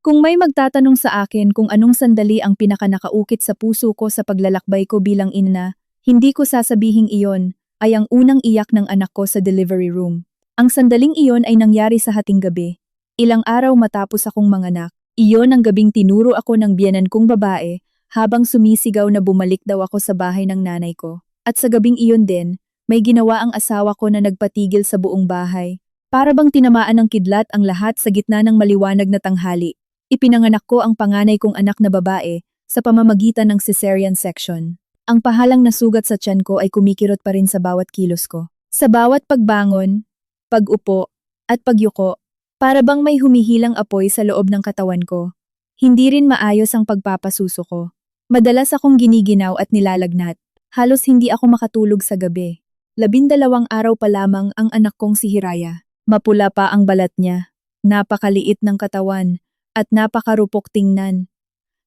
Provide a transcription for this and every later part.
Kung may magtatanong sa akin kung anong sandali ang pinakanakaukit sa puso ko sa paglalakbay ko bilang ina, hindi ko sasabihing iyon ay ang unang iyak ng anak ko sa delivery room. Ang sandaling iyon ay nangyari sa hating gabi. Ilang araw matapos akong manganak. Iyon ang gabing tinuro ako ng biyenan kong babae habang sumisigaw na bumalik daw ako sa bahay ng nanay ko. At sa gabing iyon din, may ginawa ang asawa ko na nagpatigil sa buong bahay. Para bang tinamaan ng kidlat ang lahat sa gitna ng maliwanag na tanghali. Ipinanganak ko ang panganay kong anak na babae sa pamamagitan ng cesarean section. Ang pahalang na sugat sa tiyan ko ay kumikirot pa rin sa bawat kilos ko. Sa bawat pagbangon, pag-upo, at pagyuko, para bang may humihilang apoy sa loob ng katawan ko. Hindi rin maayos ang pagpapasuso ko. Madalas akong giniginaw at nilalagnat. Halos hindi ako makatulog sa gabi. 12 araw pa lamang ang anak kong si Hiraya. Mapula pa ang balat niya. Napakaliit ng katawan. At napakarupok tingnan.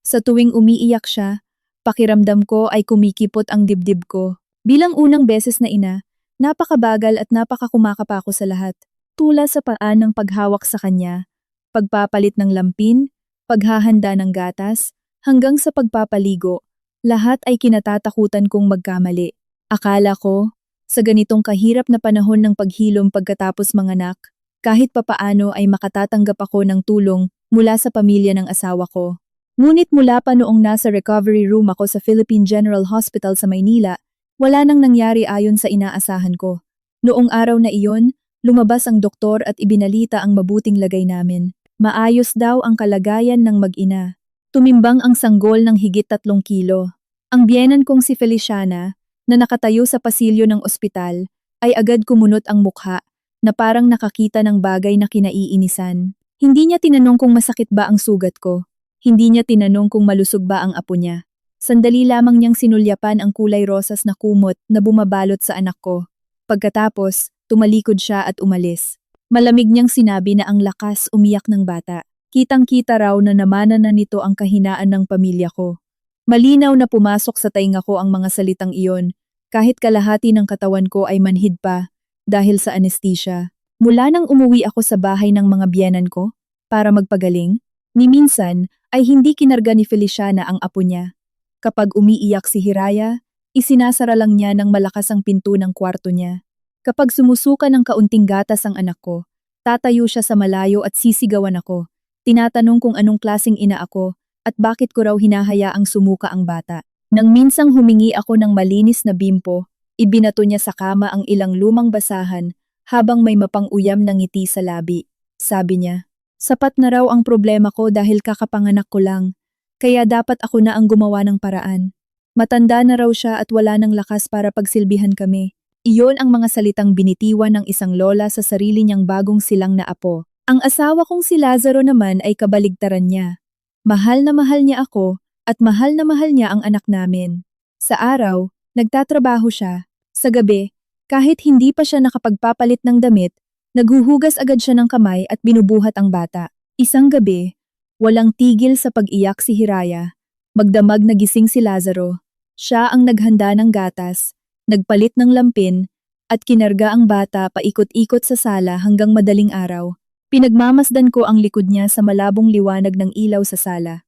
Sa tuwing umiiyak siya, pakiramdam ko ay kumikipot ang dibdib ko. Bilang unang beses na ina, napakabagal at napakakumakapa ako sa lahat. Tula sa paan ng paghawak sa kanya, pagpapalit ng lampin, paghahanda ng gatas, hanggang sa pagpapaligo, lahat ay kinatatakutan kong magkamali. Akala ko, sa ganitong kahirap na panahon ng paghilom pagkatapos manganak, kahit papaano ay makatatanggap ako ng tulong mula sa pamilya ng asawa ko. Ngunit mula pa noong nasa recovery room ako sa Philippine General Hospital sa Maynila, wala nang nangyari ayon sa inaasahan ko. Noong araw na iyon, lumabas ang doktor at ibinalita ang mabuting lagay namin. Maayos daw ang kalagayan ng mag-ina. Tumimbang ang sanggol ng higit 3 kilo. Ang biyenan kong si Feliciana, na nakatayo sa pasilyo ng ospital, ay agad kumunot ang mukha na parang nakakita ng bagay na kinaiinisan. Hindi niya tinanong kung masakit ba ang sugat ko. Hindi niya tinanong kung malusog ba ang apo niya. Sandali lamang niyang sinulyapan ang kulay rosas na kumot na bumabalot sa anak ko. Pagkatapos, tumalikod siya at umalis. Malamig niyang sinabi na ang lakas umiyak ng bata. Kitang-kita raw na namana na nito ang kahinaan ng pamilya ko. Malinaw na pumasok sa tainga ko ang mga salitang iyon, kahit kalahati ng katawan ko ay manhid pa dahil sa anesthesia. Mula nang umuwi ako sa bahay ng mga biyenan ko, para magpagaling, ni minsan ay hindi kinarga ni Feliciana ang apo niya. Kapag umiiyak si Hiraya, isinasara lang niya ng malakas ang pinto ng kwarto niya. Kapag sumusuka ng kaunting gatas ang anak ko, tatayo siya sa malayo at sisigawan ako. Tinatanong kung anong klaseng ina ako at bakit ko raw hinahayaang sumuka ang bata. Nang minsang humingi ako ng malinis na bimpo, ibinato niya sa kama ang ilang lumang basahan habang may mapang-uyam na ngiti sa labi. Sabi niya, sapat na raw ang problema ko dahil kakapanganak ko lang, kaya dapat ako na ang gumawa ng paraan. Matanda na raw siya at wala ng lakas para pagsilbihan kami. Iyon ang mga salitang binitiwan ng isang lola sa sarili niyang bagong silang na apo. Ang asawa kong si Lazaro naman ay kabaligtaran niya. Mahal na mahal niya ako at mahal na mahal niya ang anak namin. Sa araw, nagtatrabaho siya. Sa gabi, kahit hindi pa siya nakapagpapalit ng damit, naghuhugas agad siya ng kamay at binubuhat ang bata. Isang gabi, walang tigil sa pag-iyak si Hiraya. Magdamag na gising si Lazaro. Siya ang naghanda ng gatas, nagpalit ng lampin, at kinarga ang bata paikot-ikot sa sala hanggang madaling araw. Pinagmamasdan ko ang likod niya sa malabong liwanag ng ilaw sa sala.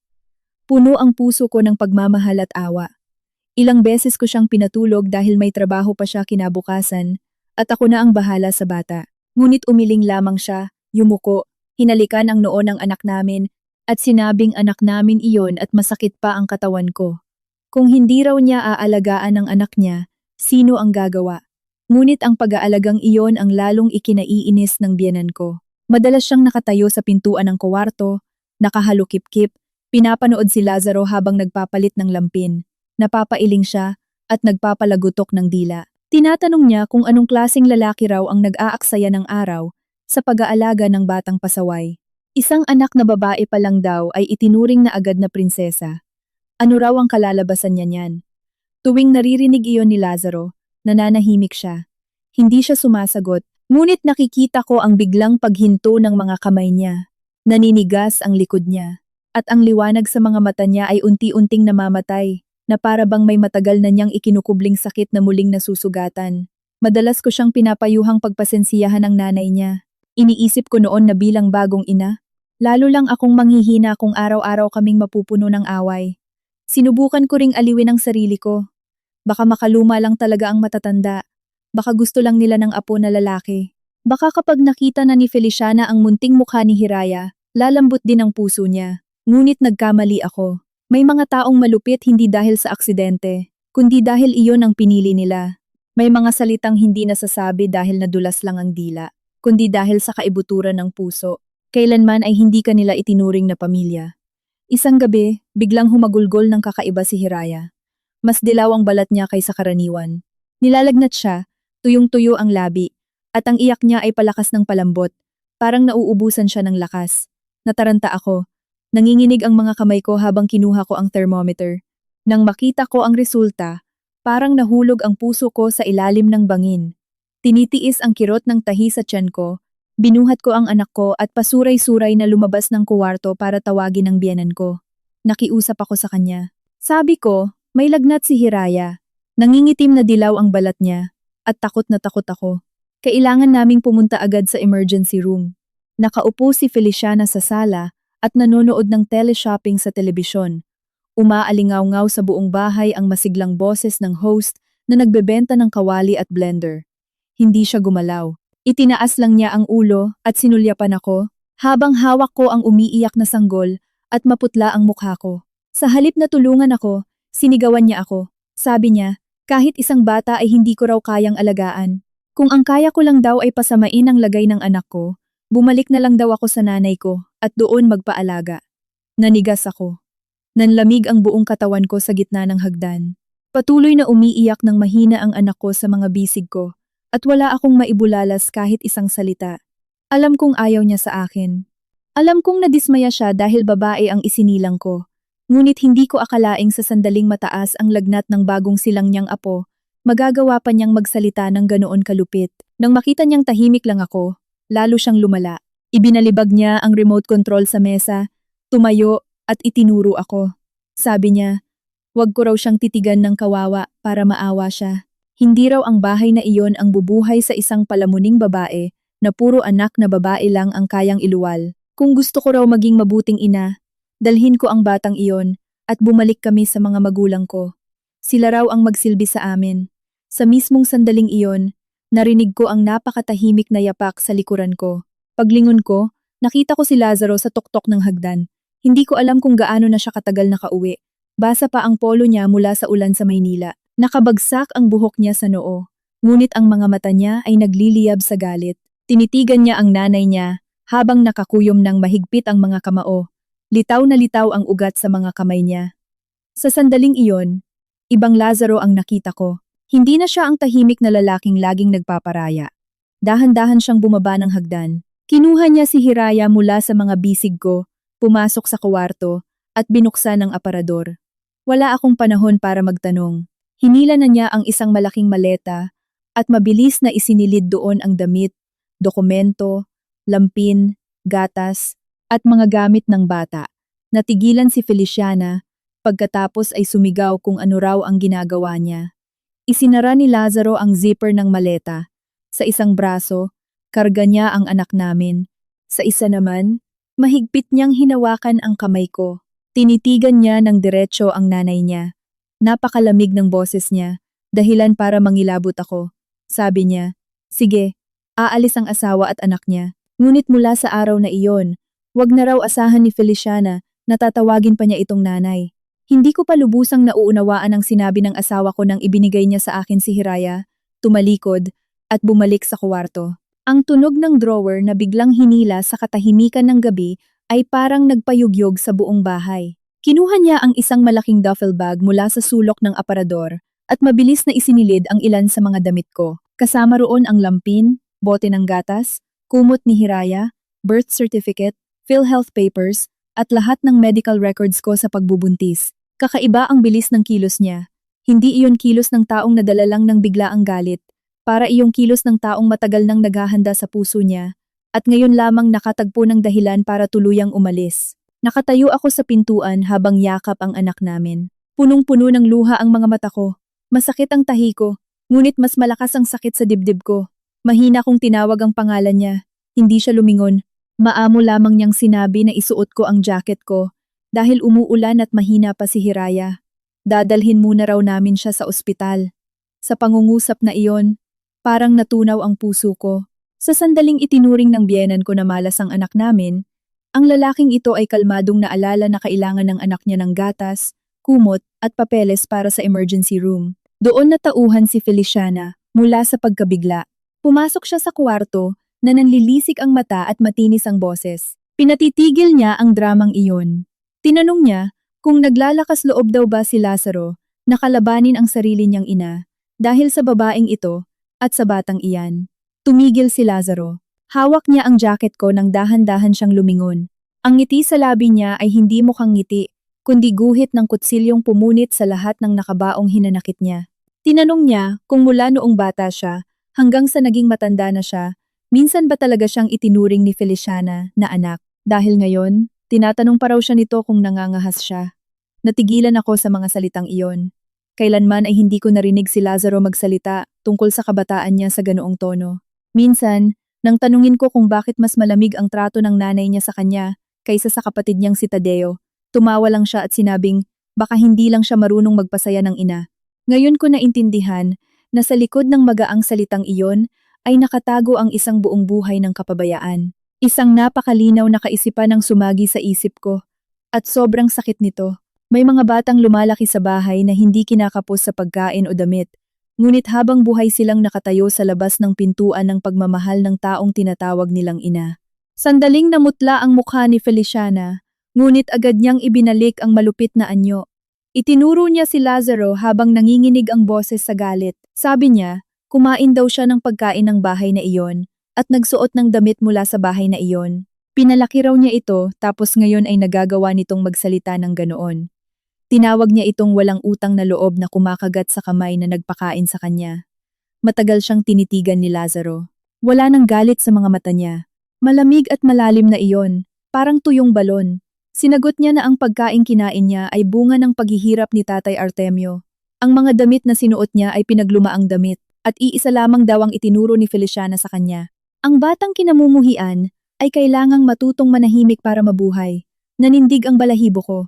Puno ang puso ko ng pagmamahal at awa. Ilang beses ko siyang pinatulog dahil may trabaho pa siya kinabukasan at ako na ang bahala sa bata. Ngunit umiling lamang siya, yumuko, hinalikan ang noo ng anak namin at sinabing anak namin iyon at masakit pa ang katawan ko. Kung hindi raw niya aalagaan ang anak niya, sino ang gagawa? Ngunit ang pag-aalagang iyon ang lalong ikinaiinis ng biyenan ko. Madalas siyang nakatayo sa pintuan ng kwarto, nakahalukip-kip, pinapanood si Lazaro habang nagpapalit ng lampin. Napapailing siya at nagpapalagutok ng dila. Tinatanong niya kung anong klaseng lalaki raw ang nag-aaksaya ng araw sa pag-aalaga ng batang pasaway. Isang anak na babae pa lang daw ay itinuring na agad na prinsesa. Ano raw ang kalalabasan niya niyan? Tuwing naririnig iyon ni Lazaro, nananahimik siya. Hindi siya sumasagot, ngunit nakikita ko ang biglang paghinto ng mga kamay niya. Naninigas ang likod niya, at ang liwanag sa mga mata niya ay unti-unting namamatay, na para bang may matagal na niyang ikinukubling sakit na muling nasusugatan. Madalas ko siyang pinapayuhang pagpasensiyahan ang nanay niya. Iniisip ko noon na bilang bagong ina, Lalo lang akong manghihina kung araw-araw kaming mapupuno ng away. Sinubukan ko ring aliwin ang sarili ko. Baka makaluma lang talaga ang matatanda. Baka gusto lang nila ng apo na lalaki. Baka kapag nakita na ni Feliciana ang munting mukha ni Hiraya, lalambot din ang puso niya. Ngunit nagkamali ako. May mga taong malupit hindi dahil sa aksidente, kundi dahil iyon ang pinili nila. May mga salitang hindi nasasabi dahil nadulas lang ang dila, kundi dahil sa kaibuturan ng puso. Kailanman ay hindi kanila itinuring na pamilya. Isang gabi, biglang humagulgol ng kakaiba si Hiraya. Mas dilaw ang balat niya kaysa karaniwan. Nilalagnat siya, tuyong-tuyo ang labi, at ang iyak niya ay palakas ng palambot, parang nauubusan siya ng lakas. Nataranta ako. Nanginginig ang mga kamay ko habang kinuha ko ang thermometer. Nang makita ko ang resulta, parang nahulog ang puso ko sa ilalim ng bangin. Tinitiis ang kirot ng tahi sa tiyan ko. Binuhat ko ang anak ko at pasuray-suray na lumabas ng kuwarto para tawagin ang biyenan ko. Nakiusap ako sa kanya. Sabi ko, may lagnat si Hiraya. Nangingitim na dilaw ang balat niya. At takot na takot ako. Kailangan naming pumunta agad sa emergency room. Nakaupo si Feliciana sa sala at nanonood ng teleshopping sa telebisyon. Umaalingaw-ngaw sa buong bahay ang masiglang boses ng host na nagbebenta ng kawali at blender. Hindi siya gumalaw. Itinaas lang niya ang ulo at sinulyapan ako, habang hawak ko ang umiiyak na sanggol at maputla ang mukha ko. Sa halip na tulungan ako, sinigawan niya ako. Sabi niya, kahit isang bata ay hindi ko raw kayang alagaan. Kung ang kaya ko lang daw ay pasamain ang lagay ng anak ko, bumalik na lang daw ako sa nanay ko at doon magpaalaga. Nanigas ako. Nanlamig ang buong katawan ko sa gitna ng hagdan. Patuloy na umiiyak ng mahina ang anak ko sa mga bisig ko. At wala akong maibulalas kahit isang salita. Alam kong ayaw niya sa akin. Alam kong nadismaya siya dahil babae ang isinilang ko. Ngunit hindi ko akalaing sa sandaling mataas ang lagnat ng bagong silang niyang apo, magagawa pa niyang magsalita ng ganoon kalupit. Nang makita niyang tahimik lang ako, lalo siyang lumala. Ibinalibag niya ang remote control sa mesa, tumayo at itinuro ako. Sabi niya, wag ko raw siyang titigan ng kawawa para maawa siya. Hindi raw ang bahay na iyon ang bubuhay sa isang palamuning babae na puro anak na babae lang ang kayang iluwal. Kung gusto ko raw maging mabuting ina, dalhin ko ang batang iyon at bumalik kami sa mga magulang ko. Sila raw ang magsilbi sa amin. Sa mismong sandaling iyon, narinig ko ang napakatahimik na yapak sa likuran ko. Paglingon ko, nakita ko si Lazaro sa tuktok ng hagdan. Hindi ko alam kung gaano na siya katagal nakauwi. Basa pa ang polo niya mula sa ulan sa Maynila. Nakabagsak ang buhok niya sa noo, ngunit ang mga mata niya ay nagliliyab sa galit. Tinitigan niya ang nanay niya habang nakakuyom ng mahigpit ang mga kamao. Litaw na litaw ang ugat sa mga kamay niya. Sa sandaling iyon, ibang Lazaro ang nakita ko. Hindi na siya ang tahimik na lalaking laging nagpaparaya. Dahan-dahan siyang bumaba ng hagdan. Kinuha niya si Hiraya mula sa mga bisig ko, pumasok sa kuwarto, at binuksan ang aparador. Wala akong panahon para magtanong. Hinila na niya ang isang malaking maleta at mabilis na isinilid doon ang damit, dokumento, lampin, gatas, at mga gamit ng bata. Natigilan si Feliciana, pagkatapos ay sumigaw kung ano raw ang ginagawa niya. Isinara ni Lazaro ang zipper ng maleta. Sa isang braso, karga niya ang anak namin. Sa isa naman, mahigpit niyang hinawakan ang kamay ko. Tinitigan niya ng diretso ang nanay niya. Napakalamig ng boses niya, dahilan para mangilabot ako. Sabi niya, sige, aalis ang asawa at anak niya. Ngunit mula sa araw na iyon, wag na raw asahan ni Feliciana na tatawagin pa niya itong nanay. Hindi ko pa lubusang nauunawaan ang sinabi ng asawa ko nang ibinigay niya sa akin si Hiraya, tumalikod, at bumalik sa kuwarto. Ang tunog ng drawer na biglang hinila sa katahimikan ng gabi ay parang nagpayugyog sa buong bahay. Kinuha niya ang isang malaking duffel bag mula sa sulok ng aparador at mabilis na isinilid ang ilan sa mga damit ko. Kasama roon ang lampin, bote ng gatas, kumot ni Hiraya, birth certificate, PhilHealth papers, at lahat ng medical records ko sa pagbubuntis. Kakaiba ang bilis ng kilos niya. Hindi iyon kilos ng taong nadala lang ng biglaang galit, para iyong kilos ng taong matagal nang naghahanda sa puso niya, at ngayon lamang nakatagpo ng dahilan para tuluyang umalis. Nakatayo ako sa pintuan habang yakap ang anak namin. Punong-puno ng luha ang mga mata ko. Masakit ang tahi ko, ngunit mas malakas ang sakit sa dibdib ko. Mahina kong tinawag ang pangalan niya. Hindi siya lumingon. Maamo lamang niyang sinabi na isuot ko ang jacket ko dahil umuulan at mahina pa si Hiraya. Dadalhin muna raw namin siya sa ospital. Sa pangungusap na iyon, parang natunaw ang puso ko. Sa sandaling itinuring ng biyenan ko na malas ang anak namin, ang lalaking ito ay kalmadong naalala na kailangan ng anak niya ng gatas, kumot at papeles para sa emergency room. Doon natauhan si Feliciana mula sa pagkabigla. Pumasok siya sa kwarto na nanlilisik ang mata at matinis ang boses. Pinatitigil niya ang dramang iyon. Tinanong niya kung naglalakas loob daw ba si Lazaro na kalabanin ang sarili niyang ina dahil sa babaeng ito at sa batang iyan. Tumigil si Lazaro. Hawak niya ang jacket ko nang dahan-dahan siyang lumingon. Ang ngiti sa labi niya ay hindi mukhang ngiti, kundi guhit ng kutsilyong pumunit sa lahat ng nakabaong hinanakit niya. Tinanong niya kung mula noong bata siya hanggang sa naging matanda na siya, minsan ba talaga siyang itinuring ni Feliciana na anak? Dahil ngayon, tinatanong pa raw siya nito kung nangangahas siya. Natigilan ako sa mga salitang iyon. Kailanman ay hindi ko narinig si Lazaro magsalita tungkol sa kabataan niya sa ganoong tono. Minsan, nang tanungin ko kung bakit mas malamig ang trato ng nanay niya sa kanya kaysa sa kapatid niyang si Tadeo, tumawa lang siya at sinabing baka hindi lang siya marunong magpasaya ng ina. Ngayon ko naintindihan na sa likod ng magaang salitang iyon ay nakatago ang isang buong buhay ng kapabayaan. Isang napakalinaw na kaisipan ang sumagi sa isip ko. At sobrang sakit nito. May mga batang lumalaki sa bahay na hindi kinakapos sa pagkain o damit. Ngunit habang buhay silang nakatayo sa labas ng pintuan ng pagmamahal ng taong tinatawag nilang ina. Sandaling namutla ang mukha ni Feliciana, ngunit agad niyang ibinalik ang malupit na anyo. Itinuro niya si Lazaro habang nanginginig ang boses sa galit. Sabi niya, kumain daw siya ng pagkain ng bahay na iyon at nagsuot ng damit mula sa bahay na iyon. Pinalaki raw niya ito tapos ngayon ay nagagawa nitong magsalita ng ganoon. Tinawag niya itong walang utang na loob na kumakagat sa kamay na nagpakain sa kanya. Matagal siyang tinitigan ni Lazaro. Wala nang galit sa mga mata niya. Malamig at malalim na iyon, parang tuyong balon. Sinagot niya na ang pagkaing kinain niya ay bunga ng paghihirap ni Tatay Artemio. Ang mga damit na sinuot niya ay pinaglumaang damit at iisa lamang daw ang itinuro ni Feliciana sa kanya. Ang batang kinamumuhian ay kailangang matutong manahimik para mabuhay. Nanindig ang balahibo ko.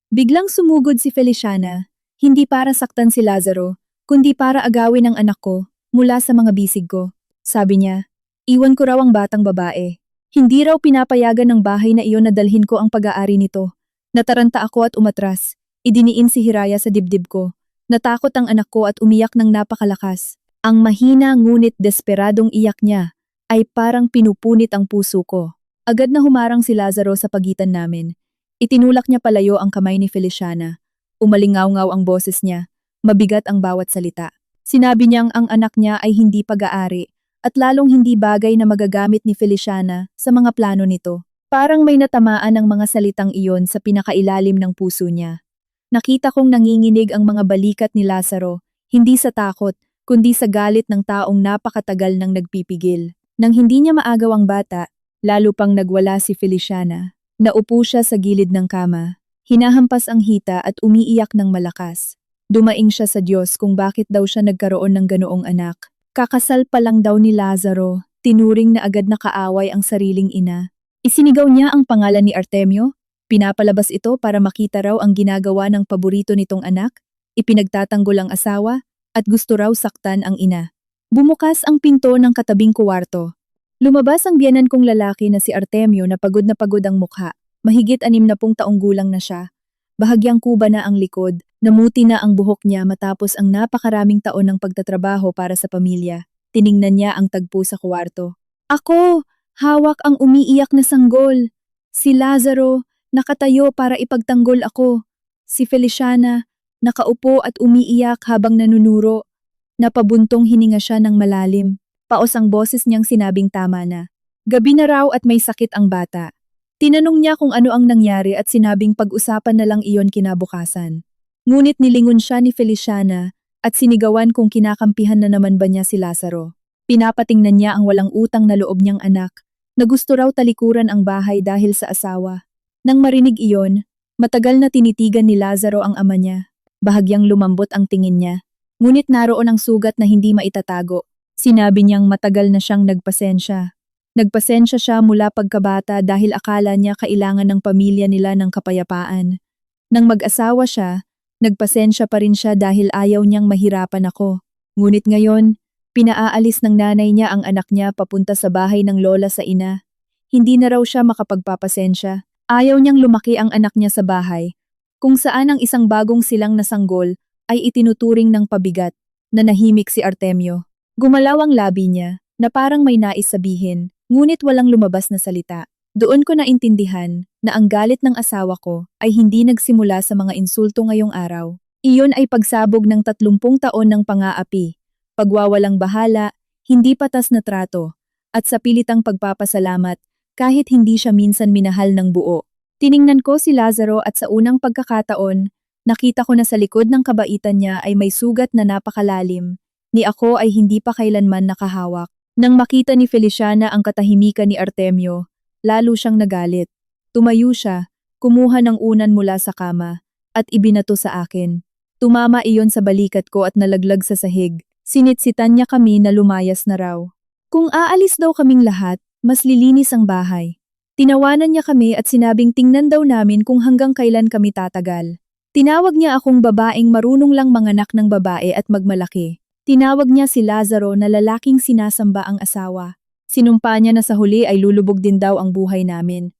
Biglang sumugod si Feliciana, hindi para saktan si Lazaro, kundi para agawin ang anak ko mula sa mga bisig ko. Sabi niya, iwan ko raw ang batang babae. Hindi raw pinapayagan ng bahay na iyon na dalhin ko ang pag-aari nito. Nataranta ako at umatras. Idiniin si Hiraya sa dibdib ko. Natakot ang anak ko at umiyak ng napakalakas. Ang mahina ngunit desperadong iyak niya ay parang pinupunit ang puso ko. Agad na humarang si Lazaro sa pagitan namin. Itinulak niya palayo ang kamay ni Feliciana. Umalingaw-ngaw ang boses niya. Mabigat ang bawat salita. Sinabi niyang ang anak niya ay hindi pag-aari at lalong hindi bagay na magagamit ni Feliciana sa mga plano nito. Parang may natamaan ang mga salitang iyon sa pinakailalim ng puso niya. Nakita kong nanginginig ang mga balikat ni Lazaro, hindi sa takot, kundi sa galit ng taong napakatagal nang nagpipigil. Nang hindi niya maagaw ang bata, lalo pang nagwala si Feliciana. Naupo siya sa gilid ng kama. Hinahampas ang hita at umiiyak ng malakas. Dumaing siya sa Diyos kung bakit daw siya nagkaroon ng ganoong anak. Kakasal pa lang daw ni Lazaro, tinuring na agad na kaaway ang sariling ina. Isinigaw niya ang pangalan ni Artemio. Pinapalabas ito para makita raw ang ginagawa ng paborito nitong anak. Ipinagtatanggol ang asawa at gusto raw saktan ang ina. Bumukas ang pinto ng katabing kuwarto. Lumabas ang biyenan kong lalaki na si Artemio na pagod ang mukha. Mahigit 60 taong gulang na siya. Bahagyang kuba na ang likod, namuti na ang buhok niya matapos ang napakaraming taon ng pagtatrabaho para sa pamilya. Tiningnan niya ang tagpo sa kwarto. Ako! Hawak ang umiiyak na sanggol. Si Lazaro, nakatayo para ipagtanggol ako. Si Feliciana, nakaupo at umiiyak habang nanunuro. Napabuntong hininga siya ng malalim. Paos ang boses niyang sinabing tama na. Gabi na raw at may sakit ang bata. Tinanong niya kung ano ang nangyari at sinabing pag-usapan na lang iyon kinabukasan. Ngunit nilingon siya ni Feliciana at sinigawan kung kinakampihan na naman ba niya si Lazaro. Pinapatingnan niya ang walang utang na loob niyang anak, na gusto raw talikuran ang bahay dahil sa asawa. Nang marinig iyon, matagal na tinitigan ni Lazaro ang ama niya. Bahagyang lumambot ang tingin niya. Ngunit naroon ang sugat na hindi maitatago. Sinabi niyang matagal na siyang nagpasensya. Nagpasensya siya mula pagkabata dahil akala niya kailangan ng pamilya nila ng kapayapaan. Nang mag-asawa siya, nagpasensya pa rin siya dahil ayaw niyang mahirapan ako. Ngunit ngayon, pinaaalis ng nanay niya ang anak niya papunta sa bahay ng lola sa ina. Hindi na raw siya makapagpapasensya. Ayaw niyang lumaki ang anak niya sa bahay, kung saan ang isang bagong silang nasanggol ay itinuturing ng pabigat. Nanahimik si Artemio. Gumalaw ang labi niya, na parang may nais sabihin, ngunit walang lumabas na salita. Doon ko naintindihan na ang galit ng asawa ko ay hindi nagsimula sa mga insulto ngayong araw. Iyon ay pagsabog ng 30 taon ng pang-aapi, pagwawalang bahala, hindi patas na trato, at sa pilitang pagpapasalamat kahit hindi siya minsan minahal ng buo. Tiningnan ko si Lazaro at sa unang pagkakataon, nakita ko na sa likod ng kabaitan niya ay may sugat na napakalalim, ni ako ay hindi pa kailanman nakahawak. Nang makita ni Feliciana ang katahimikan ni Artemio, lalo siyang nagalit. Tumayo siya, kumuha ng unan mula sa kama, at ibinato sa akin. Tumama iyon sa balikat ko at nalaglag sa sahig. Sinitsitan niya kami na lumayas na raw. Kung aalis daw kaming lahat, mas lilinis ang bahay. Tinawanan niya kami at sinabing tingnan daw namin kung hanggang kailan kami tatagal. Tinawag niya akong babaeng marunong lang manganak ng babae at magmalaki. Tinawag niya si Lazaro na lalaking sinasamba ang asawa. Sinumpa niya na sa huli ay lulubog din daw ang buhay namin.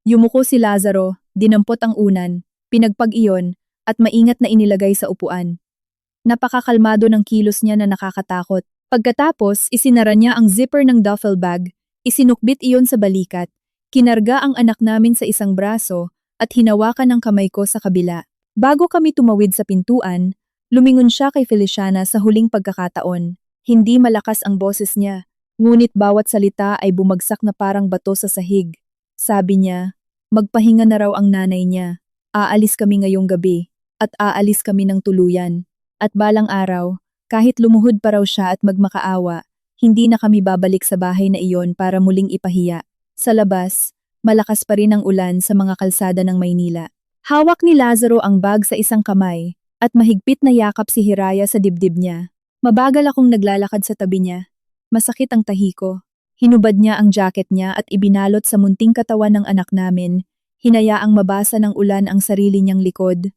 Yumuko si Lazaro, dinampot ang unan, pinagpag iyon, at maingat na inilagay sa upuan. Napakakalmado ng kilos niya na nakakatakot. Pagkatapos, isinara niya ang zipper ng duffel bag, isinukbit iyon sa balikat, kinarga ang anak namin sa isang braso, at hinawakan ang kamay ko sa kabila. Bago kami tumawid sa pintuan, lumingon siya kay Feliciana sa huling pagkakataon. Hindi malakas ang boses niya, ngunit bawat salita ay bumagsak na parang bato sa sahig. Sabi niya, magpahinga na raw ang nanay niya. Aalis kami ngayong gabi, at aalis kami ng tuluyan. At balang araw, kahit lumuhod pa raw siya at magmakaawa, hindi na kami babalik sa bahay na iyon para muling ipahiya. Sa labas, malakas pa rin ang ulan sa mga kalsada ng Maynila. Hawak ni Lazaro ang bag sa isang kamay, at mahigpit na yakap si Hiraya sa dibdib niya. Mabagal akong naglalakad sa tabi niya. Masakit ang tahi ko. Hinubad niya ang jacket niya at ibinalot sa munting katawan ng anak namin, hinayaang mabasa ng ulan ang sarili niyang likod.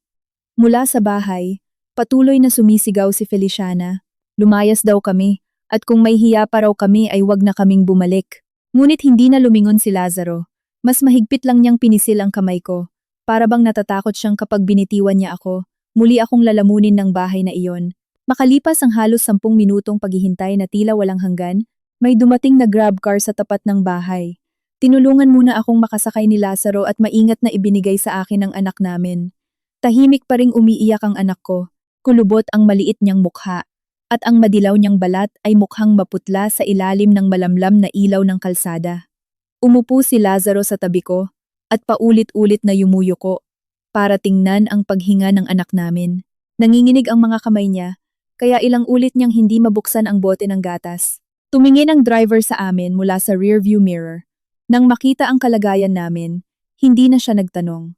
Mula sa bahay, patuloy na sumisigaw si Feliciana. Lumayas daw kami, at kung may hiya pa raw kami ay wag na kaming bumalik. Ngunit hindi na lumingon si Lazaro. Mas mahigpit lang niyang pinisil ang kamay ko. Para bang natatakot siyang kapag binitiwan niya ako. Muli akong lalamunin ng bahay na iyon. Makalipas ang halos 10 minutong paghihintay na tila walang hanggan, may dumating na grab car sa tapat ng bahay. Tinulungan muna akong makasakay ni Lazaro at maingat na ibinigay sa akin ang anak namin. Tahimik pa ring umiiyak ang anak ko. Kulubot ang maliit niyang mukha. At ang madilaw niyang balat ay mukhang maputla sa ilalim ng malamlam na ilaw ng kalsada. Umupo si Lazaro sa tabi ko at paulit-ulit na yumuyuko para tingnan ang paghinga ng anak namin. Nanginginig ang mga kamay niya, kaya ilang ulit niyang hindi mabuksan ang bote ng gatas. Tumingin ang driver sa amin mula sa rearview mirror. Nang makita ang kalagayan namin, hindi na siya nagtanong.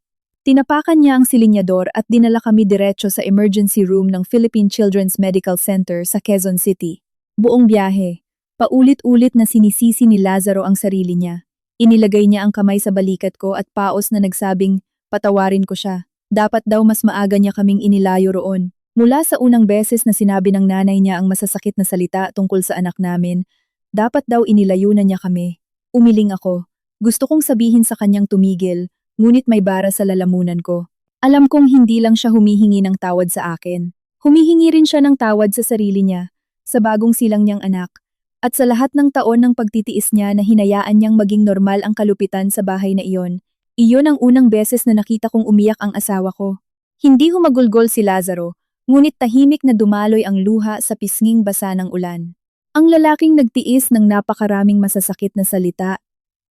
Tinapakan niya ang silinyador at dinala kami diretso sa emergency room ng Philippine Children's Medical Center sa Quezon City. Buong biyahe, paulit-ulit na sinisisi ni Lazaro ang sarili niya. Inilagay niya ang kamay sa balikat ko at paos na nagsabing, patawarin ko siya. Dapat daw mas maaga niya kaming inilayo roon. Mula sa unang beses na sinabi ng nanay niya ang masasakit na salita tungkol sa anak namin, dapat daw inilayo na niya kami. Umiling ako. Gusto kong sabihin sa kanyang tumigil, ngunit may bara sa lalamunan ko. Alam kong hindi lang siya humihingi ng tawad sa akin. Humihingi rin siya ng tawad sa sarili niya, sa bagong silang niyang anak, at sa lahat ng taon ng pagtitiis niya na hinayaan niyang maging normal ang kalupitan sa bahay na iyon. Iyon ang unang beses na nakita kong umiyak ang asawa ko. Hindi humagulgol si Lazaro, ngunit tahimik na dumaloy ang luha sa pisnging basa ng ulan. Ang lalaking nagtiis ng napakaraming masasakit na salita,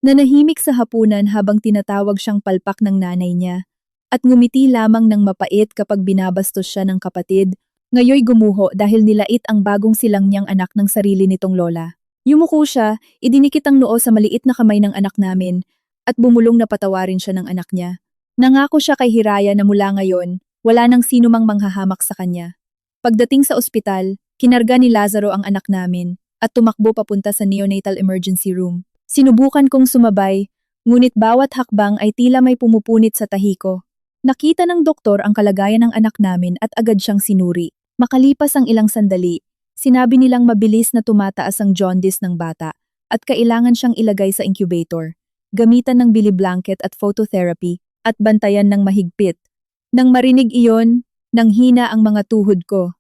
nanahimik sa hapunan habang tinatawag siyang palpak ng nanay niya, at ngumiti lamang ng mapait kapag binabastos siya ng kapatid, ngayoy gumuho dahil nilait ang bagong silang niyang anak ng sarili nitong lola. Yumuko siya, idinikit ang noo sa maliit na kamay ng anak namin, at bumulong na patawarin siya ng anak niya. Nangako siya kay Hiraya na mula ngayon, wala nang sino mang manghahamak sa kanya. Pagdating sa ospital, kinarga ni Lazaro ang anak namin, at tumakbo papunta sa neonatal emergency room. Sinubukan kong sumabay, ngunit bawat hakbang ay tila may pumupunit sa tahi ko. Nakita ng doktor ang kalagayan ng anak namin at agad siyang sinuri. Makalipas ang ilang sandali, sinabi nilang mabilis na tumataas ang jaundice ng bata at kailangan siyang ilagay sa incubator, gamitan ng bili blanket at phototherapy at bantayan ng mahigpit. Nang marinig iyon, nanghina ang mga tuhod ko.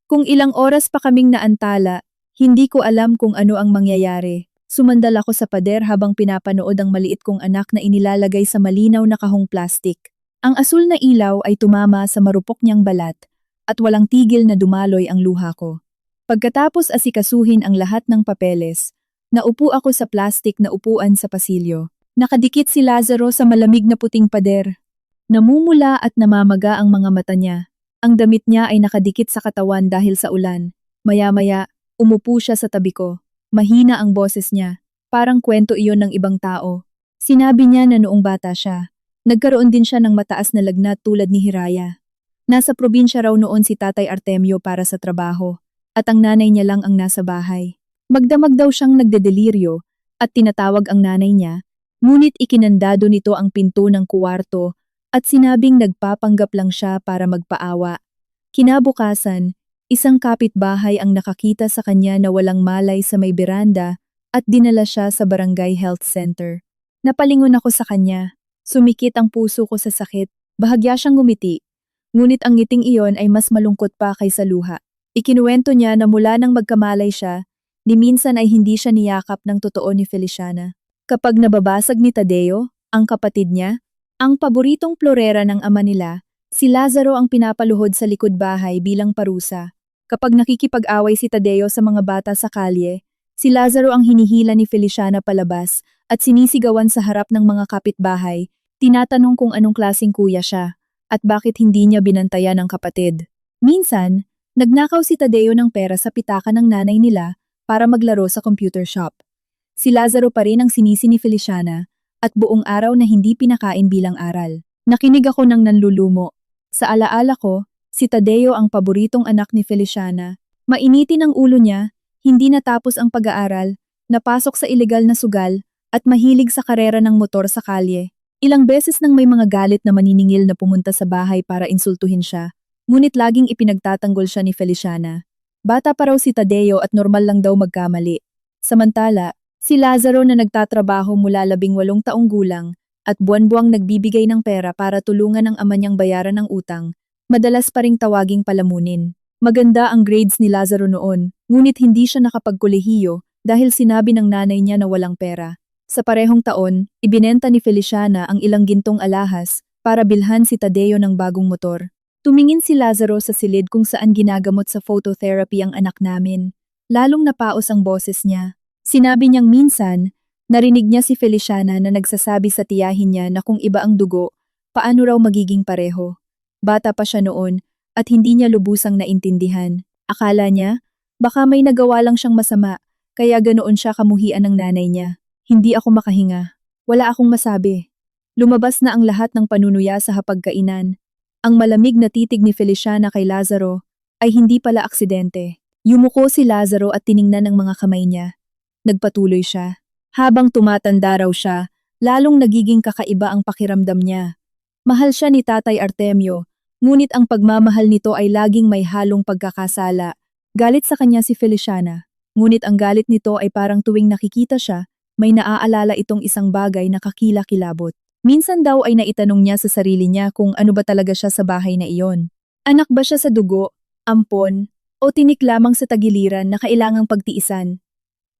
Kung ilang oras pa kaming naantala, hindi ko alam kung ano ang mangyayari. Sumandal ako sa pader habang pinapanood ang maliit kong anak na inilalagay sa malinaw na kahong plastik. Ang asul na ilaw ay tumama sa marupok niyang balat at walang tigil na dumaloy ang luha ko. Pagkatapos asikasuhin ang lahat ng papeles, naupo ako sa plastik na upuan sa pasilyo. Nakadikit si Lazaro sa malamig na puting pader. Namumula at namamaga ang mga mata niya. Ang damit niya ay nakadikit sa katawan dahil sa ulan. Maya-maya, umupo siya sa tabi ko. Mahina ang boses niya. Parang kwento iyon ng ibang tao. Sinabi niya na noong bata siya, nagkaroon din siya ng mataas na lagnat tulad ni Hiraya. Nasa probinsya raw noon si Tatay Artemio para sa trabaho, at ang nanay niya lang ang nasa bahay. Magdamag daw siyang nagdedeliryo, at tinatawag ang nanay niya, ngunit ikinandado nito ang pinto ng kuwarto at sinabing nagpapanggap lang siya para magpaawa. Kinabukasan, isang kapitbahay ang nakakita sa kanya na walang malay sa may beranda at dinala siya sa barangay health center. Napalingon ako sa kanya. Sumikit ang puso ko sa sakit. Bahagya siyang ngumiti. Ngunit ang ngiting iyon ay mas malungkot pa kaysa luha. Ikinuwento niya na mula nang magkamalay siya, ni minsan ay hindi siya niyakap ng totoo ni Feliciana. Kapag nababasag ni Tadeo, ang kapatid niya, ang paboritong florera ng ama nila, si Lazaro ang pinapaluhod sa likod bahay bilang parusa. Kapag nakikipag-away si Tadeo sa mga bata sa kalye, si Lazaro ang hinihila ni Feliciana palabas at sinisigawan sa harap ng mga kapitbahay, tinatanong kung anong klaseng kuya siya at bakit hindi niya binantayan ang kapatid. Minsan, nagnakaw si Tadeo ng pera sa pitaka ng nanay nila para maglaro sa computer shop. Si Lazaro pa rin ang sinisi ni Feliciana at buong araw na hindi pinakain bilang aral. Nakinig ako ng nanlulumo. Sa alaala ko, si Tadeo ang paboritong anak ni Feliciana. Mainitin ang ulo niya, hindi natapos ang pag-aaral, napasok sa ilegal na sugal, at mahilig sa karera ng motor sa kalye. Ilang beses nang may mga galit na maniningil na pumunta sa bahay para insultuhin siya, ngunit laging ipinagtatanggol siya ni Feliciana. Bata pa raw si Tadeo at normal lang daw magkamali. Samantala, si Lazaro na nagtatrabaho mula 18 taong gulang at buwan-buwang nagbibigay ng pera para tulungan ang ama niyang bayaran ng utang, madalas pa ring tawaging palamunin. Maganda ang grades ni Lazaro noon, ngunit hindi siya nakapagkolehiyo dahil sinabi ng nanay niya na walang pera. Sa parehong taon, ibinenta ni Feliciana ang ilang gintong alahas para bilhan si Tadeo ng bagong motor. Tumingin si Lazaro sa silid kung saan ginagamot sa phototherapy ang anak namin. Lalong napaos ang boses niya. Sinabi niyang minsan, narinig niya si Feliciana na nagsasabi sa tiyahin niya na kung iba ang dugo, paano raw magiging pareho. Bata pa siya noon at hindi niya lubusang naintindihan. Akala niya, baka may nagawa lang siyang masama, kaya ganoon siya kamuhian ng nanay niya. Hindi ako makahinga. Wala akong masabi. Lumabas na ang lahat ng panunuya sa hapagkainan. Ang malamig na titig ni Feliciana kay Lazaro ay hindi pala aksidente. Yumuko si Lazaro at tiningnan ang mga kamay niya. Nagpatuloy siya. Habang tumatanda raw siya, lalong nagiging kakaiba ang pakiramdam niya. Mahal siya ni Tatay Artemio, ngunit ang pagmamahal nito ay laging may halong pagkakasala. Galit sa kanya si Feliciana, ngunit ang galit nito ay parang tuwing nakikita siya, may naaalala itong isang bagay na kakila-kilabot. Minsan daw ay naitanong niya sa sarili niya kung ano ba talaga siya sa bahay na iyon. Anak ba siya sa dugo, ampon, o tinik lamang sa tagiliran na kailangang pagtiisan?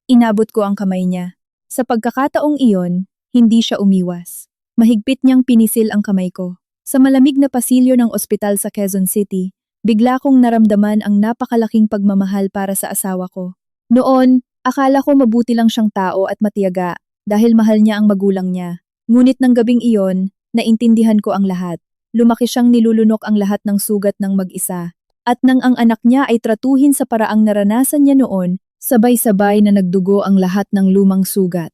Inabot ko ang kamay niya. Sa pagkakataong iyon, hindi siya umiwas. Mahigpit niyang pinisil ang kamay ko. Sa malamig na pasilyo ng ospital sa Quezon City, bigla kong naramdaman ang napakalaking pagmamahal para sa asawa ko. Noon, akala ko mabuti lang siyang tao at matiyaga dahil mahal niya ang magulang niya. Ngunit ng gabing iyon, naintindihan ko ang lahat. Lumaki siyang nilulunok ang lahat ng sugat ng mag-isa. At nang ang anak niya ay tratuhin sa paraang naranasan niya noon, sabay-sabay na nagdugo ang lahat ng lumang sugat.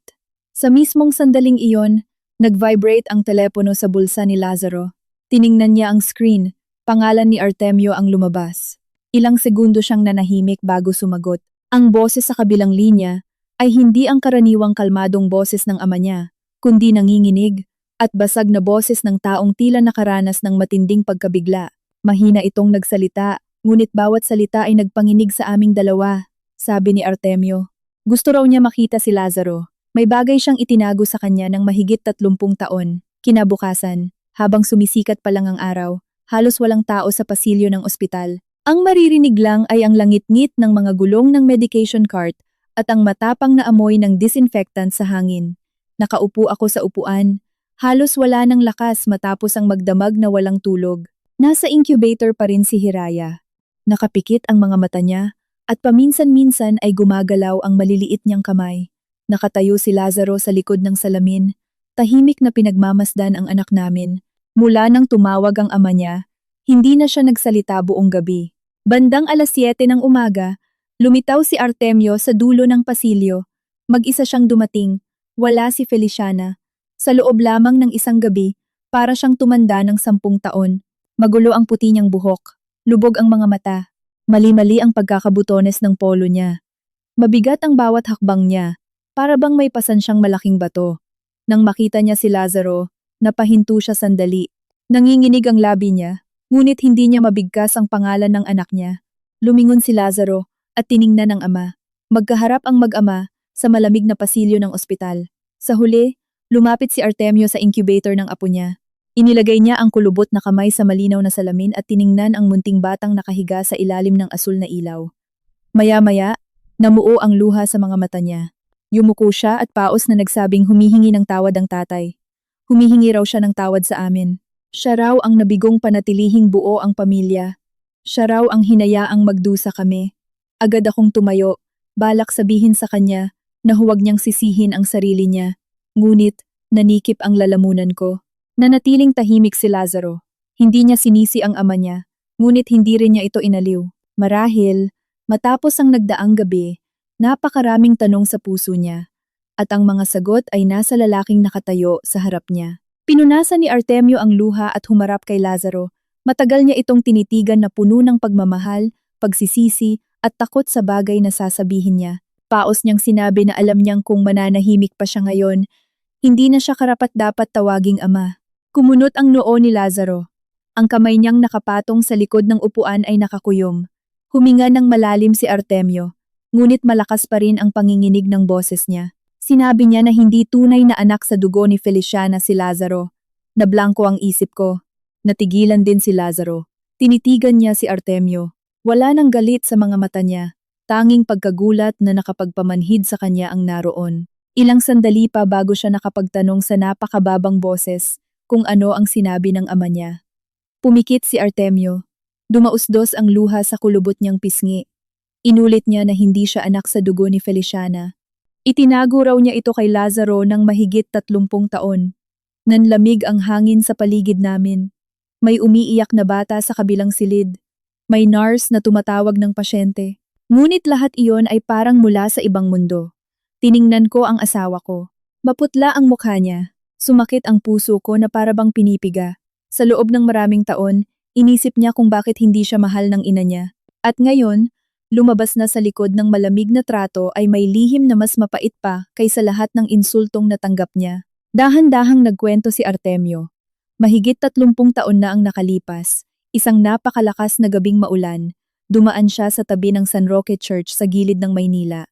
Sa mismong sandaling iyon, nag-vibrate ang telepono sa bulsa ni Lazaro. Tiningnan niya ang screen, pangalan ni Artemio ang lumabas. Ilang segundo siyang nanahimik bago sumagot. Ang boses sa kabilang linya, ay hindi ang karaniwang kalmadong boses ng ama niya, kundi nanginginig at basag na boses ng taong tila nakaranas ng matinding pagkabigla. Mahina itong nagsalita, ngunit bawat salita ay nagpanginig sa aming dalawa, sabi ni Artemio. Gusto raw niya makita si Lazaro. May bagay siyang itinago sa kanya ng mahigit 30 taon. Kinabukasan, habang sumisikat pa lang ang araw, halos walang tao sa pasilyo ng ospital. Ang maririnig lang ay ang langit-ngit ng mga gulong ng medication cart at ang matapang na amoy ng disinfectant sa hangin. Nakaupo ako sa upuan. Halos wala ng lakas matapos ang magdamag na walang tulog. Nasa incubator pa rin si Hiraya. Nakapikit ang mga mata niya at paminsan-minsan ay gumagalaw ang maliliit niyang kamay. Nakatayo si Lazaro sa likod ng salamin. Tahimik na pinagmamasdan ang anak namin. Mula nang tumawag ang ama niya, hindi na siya nagsalita buong gabi. Bandang 7:00 ng umaga, lumitaw si Artemio sa dulo ng pasilyo. Mag-isa siyang dumating. Wala si Feliciana. Sa loob lamang ng isang gabi, para siyang tumanda ng 10 taon. Magulo ang puti niyang buhok. Lubog ang mga mata. Mali-mali ang pagkakabutones ng polo niya. Mabigat ang bawat hakbang niya. Para bang may pasan siyang malaking bato. Nang makita niya si Lazaro, napahinto siya sandali. Nanginginig ang labi niya, ngunit hindi niya mabigkas ang pangalan ng anak niya. Lumingon si Lazaro at tiningnan ng ama. Magkaharap ang mag-ama sa malamig na pasilyo ng ospital. Sa huli, lumapit si Artemio sa incubator ng apo niya. Inilagay niya ang kulubot na kamay sa malinaw na salamin at tiningnan ang munting batang nakahiga sa ilalim ng asul na ilaw. Maya-maya, namuo ang luha sa mga mata niya. Yumuko siya at paos na nagsabing humihingi ng tawad ang tatay. Humihingi raw siya ng tawad sa amin. Siya raw ang nabigong panatilihing buo ang pamilya. Siya raw ang hinayaang magdusa kami. Agad akong tumayo, balak sabihin sa kanya na huwag niyang sisihin ang sarili niya. Ngunit, nanikip ang lalamunan ko. Nanatiling tahimik si Lazaro. Hindi niya sinisi ang ama niya, ngunit hindi rin niya ito inaliw. Marahil, matapos ang nagdaang gabi, napakaraming tanong sa puso niya, at ang mga sagot ay nasa lalaking nakatayo sa harap niya. Pinunasan ni Artemio ang luha at humarap kay Lazaro. Matagal niya itong tinitigan na puno ng pagmamahal, pagsisisi, at takot sa bagay na sasabihin niya. Paos niyang sinabi na alam niyang kung mananahimik pa siya ngayon, hindi na siya karapat-dapat tawaging ama. Kumunot ang noo ni Lazaro. Ang kamay niyang nakapatong sa likod ng upuan ay nakakuyom. Huminga ng malalim si Artemio, ngunit malakas pa rin ang panginginig ng boses niya. Sinabi niya na hindi tunay na anak sa dugo ni Feliciana si Lazaro. Nablangko ang isip ko. Natigilan din si Lazaro. Tinitigan niya si Artemio. Wala nang galit sa mga mata niya. Tanging pagkagulat na nakapagpamanhid sa kanya ang naroon. Ilang sandali pa bago siya nakapagtanong sa napakababang boses kung ano ang sinabi ng ama niya. Pumikit si Artemio. Dumausdos ang luha sa kulubot niyang pisngi. Inulit niya na hindi siya anak sa dugo ni Feliciana. Itinago raw niya ito kay Lazaro ng mahigit 30 taon. Nanlamig ang hangin sa paligid namin. May umiiyak na bata sa kabilang silid. May nurse na tumatawag ng pasyente. Ngunit lahat iyon ay parang mula sa ibang mundo. Tiningnan ko ang asawa ko. Maputla ang mukha niya. Sumakit ang puso ko na para bang pinipiga. Sa loob ng maraming taon, inisip niya kung bakit hindi siya mahal ng ina niya. At ngayon, lumabas na sa likod ng malamig na trato ay may lihim na mas mapait pa kaysa lahat ng insultong natanggap niya. Dahan-dahang nagkwento si Artemio. Mahigit 30 taon na ang nakalipas. Isang napakalakas na gabing maulan. Dumaan siya sa tabi ng San Roque Church sa gilid ng Maynila.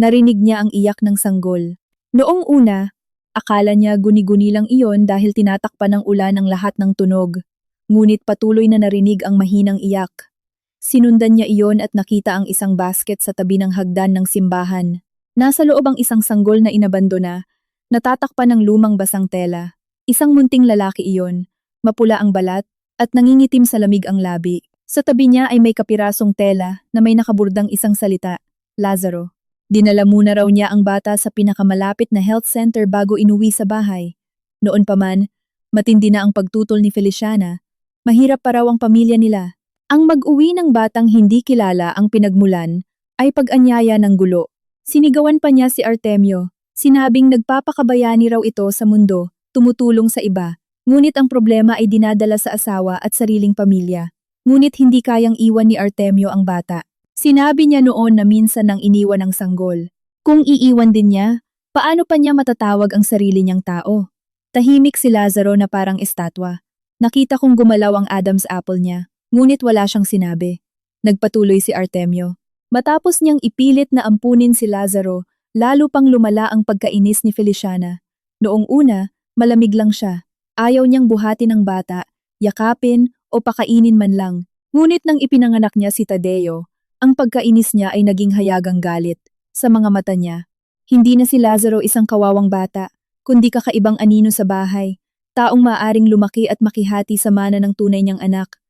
Narinig niya ang iyak ng sanggol. Noong una, akala niya guni-guni lang iyon dahil tinatakpan ng ulan ang lahat ng tunog. Ngunit patuloy na narinig ang mahinang iyak. Sinundan niya iyon at nakita ang isang basket sa tabi ng hagdan ng simbahan. Nasa loob ang isang sanggol na inabandona, natatakpan ng lumang basang tela. Isang munting lalaki iyon, mapula ang balat, at nangingitim sa lamig ang labi. Sa tabi niya ay may kapirasong tela na may nakaburdang isang salita, Lazaro. Dinala muna raw niya ang bata sa pinakamalapit na health center bago inuwi sa bahay. Noon pa man, matindi na ang pagtutol ni Feliciana. Mahirap pa raw ang pamilya nila. Ang mag-uwi ng batang hindi kilala ang pinagmulan ay pag-anyaya ng gulo. Sinigawan pa niya si Artemio. Sinabing nagpapakabayani raw ito sa mundo, tumutulong sa iba. Ngunit ang problema ay dinadala sa asawa at sariling pamilya. Ngunit hindi kayang iwan ni Artemio ang bata. Sinabi niya noon na minsan nang iniwan ang sanggol. Kung iiwan din niya, paano pa niya matatawag ang sarili niyang tao? Tahimik si Lazaro na parang estatwa. Nakita kong gumalaw ang Adam's apple niya, ngunit wala siyang sinabi. Nagpatuloy si Artemio. Matapos niyang ipilit na ampunin si Lazaro, lalo pang lumala ang pagkainis ni Feliciana. Noong una, malamig lang siya. Ayaw niyang buhatin ang bata, yakapin o pakainin man lang. Ngunit nang ipinanganak niya si Tadeo, ang pagkainis niya ay naging hayagang galit. Sa mga mata niya, hindi na si Lazaro isang kawawang bata, kundi kakaibang anino sa bahay, taong maaring lumaki at makihati sa mana ng tunay niyang anak.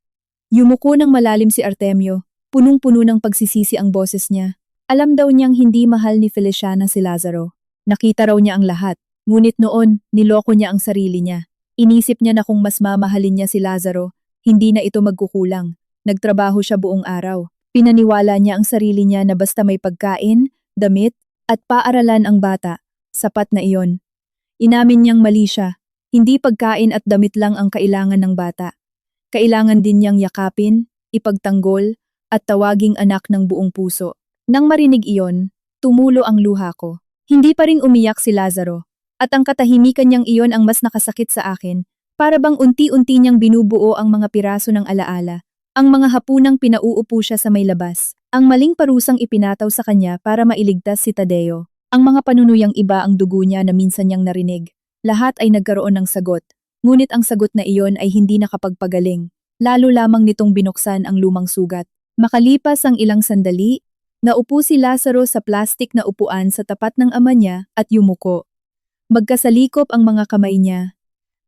Yumuko ng malalim si Artemio, punong-puno ng pagsisisi ang boses niya. Alam daw niyang hindi mahal ni Feliciana si Lazaro. Nakita raw niya ang lahat, ngunit noon, niloko niya ang sarili niya. Inisip niya na kung mas mamahalin niya si Lazaro, hindi na ito magkukulang. Nagtrabaho siya buong araw. Pinaniwala niya ang sarili niya na basta may pagkain, damit, at paaralan ang bata, sapat na iyon. Inamin niyang mali siya. Hindi pagkain at damit lang ang kailangan ng bata. Kailangan din niyang yakapin, ipagtanggol, at tawaging anak ng buong puso. Nang marinig iyon, tumulo ang luha ko. Hindi pa rin umiyak si Lazaro. At ang katahimikan niyang iyon ang mas nakasakit sa akin, para bang unti-unti niyang binubuo ang mga piraso ng alaala. Ang mga hapunang pinauupo siya sa may labas. Ang maling parusang ipinataw sa kanya para mailigtas si Tadeo. Ang mga panunuyang iba ang dugo niya na minsan niyang narinig. Lahat ay nagkaroon ng sagot. Ngunit ang sagot na iyon ay hindi nakapagpagaling. Lalo lamang nitong binuksan ang lumang sugat. Makalipas ang ilang sandali, naupo si Lazaro sa plastik na upuan sa tapat ng ama niya at yumuko. Magkasalikop ang mga kamay niya.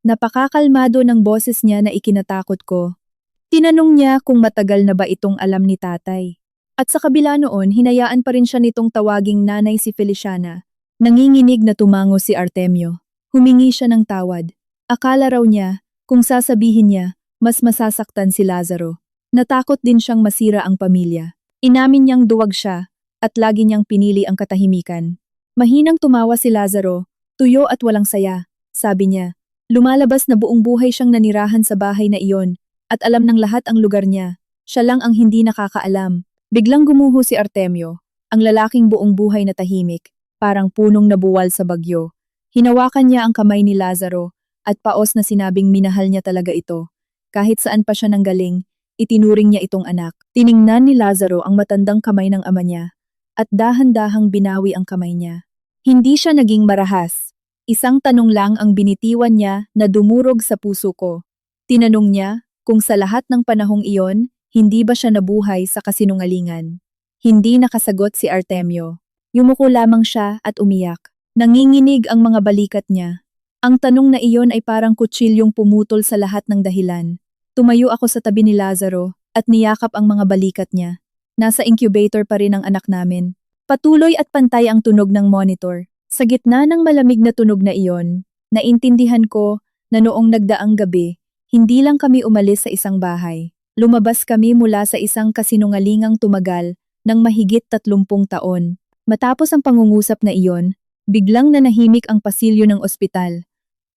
Napakakalmado ng boses niya na ikinatakot ko. Tinanong niya kung matagal na ba itong alam ni tatay. At sa kabila noon, hinayaan pa rin siya nitong tawaging nanay si Feliciana. Nanginginig na tumango si Artemio. Humingi siya ng tawad. Akala raw niya, kung sasabihin niya, mas masasaktan si Lazaro. Natakot din siyang masira ang pamilya. Inamin niyang duwag siya, at lagi niyang pinili ang katahimikan. Mahinang tumawa si Lazaro, tuyo at walang saya, sabi niya. Lumalabas na buong buhay siyang nanirahan sa bahay na iyon, at alam ng lahat ang lugar niya. Siya lang ang hindi nakakaalam. Biglang gumuho si Artemio, ang lalaking buong buhay na tahimik, parang punong nabuwal sa bagyo. Hinawakan niya ang kamay ni Lazaro, at paos na sinabing minahal niya talaga ito. Kahit saan pa siya nanggaling, itinuring niya itong anak. Tiningnan ni Lazaro ang matandang kamay ng ama niya, at dahan-dahang binawi ang kamay niya. Hindi siya naging marahas. Isang tanong lang ang binitiwan niya na dumurog sa puso ko. Tinanong niya kung sa lahat ng panahong iyon, hindi ba siya nabuhay sa kasinungalingan. Hindi nakasagot si Artemio. Yumuko lamang siya at umiyak. Nanginginig ang mga balikat niya. Ang tanong na iyon ay parang kutsilyong pumutol sa lahat ng dahilan. Tumayo ako sa tabi ni Lazaro at niyakap ang mga balikat niya. Nasa incubator pa rin ang anak namin. Patuloy at pantay ang tunog ng monitor. Sa gitna ng malamig na tunog na iyon, naintindihan ko na noong nagdaang gabi, hindi lang kami umalis sa isang bahay. Lumabas kami mula sa isang kasinungalingang tumagal ng mahigit 30 taon. Matapos ang pangungusap na iyon, biglang nanahimik ang pasilyo ng ospital.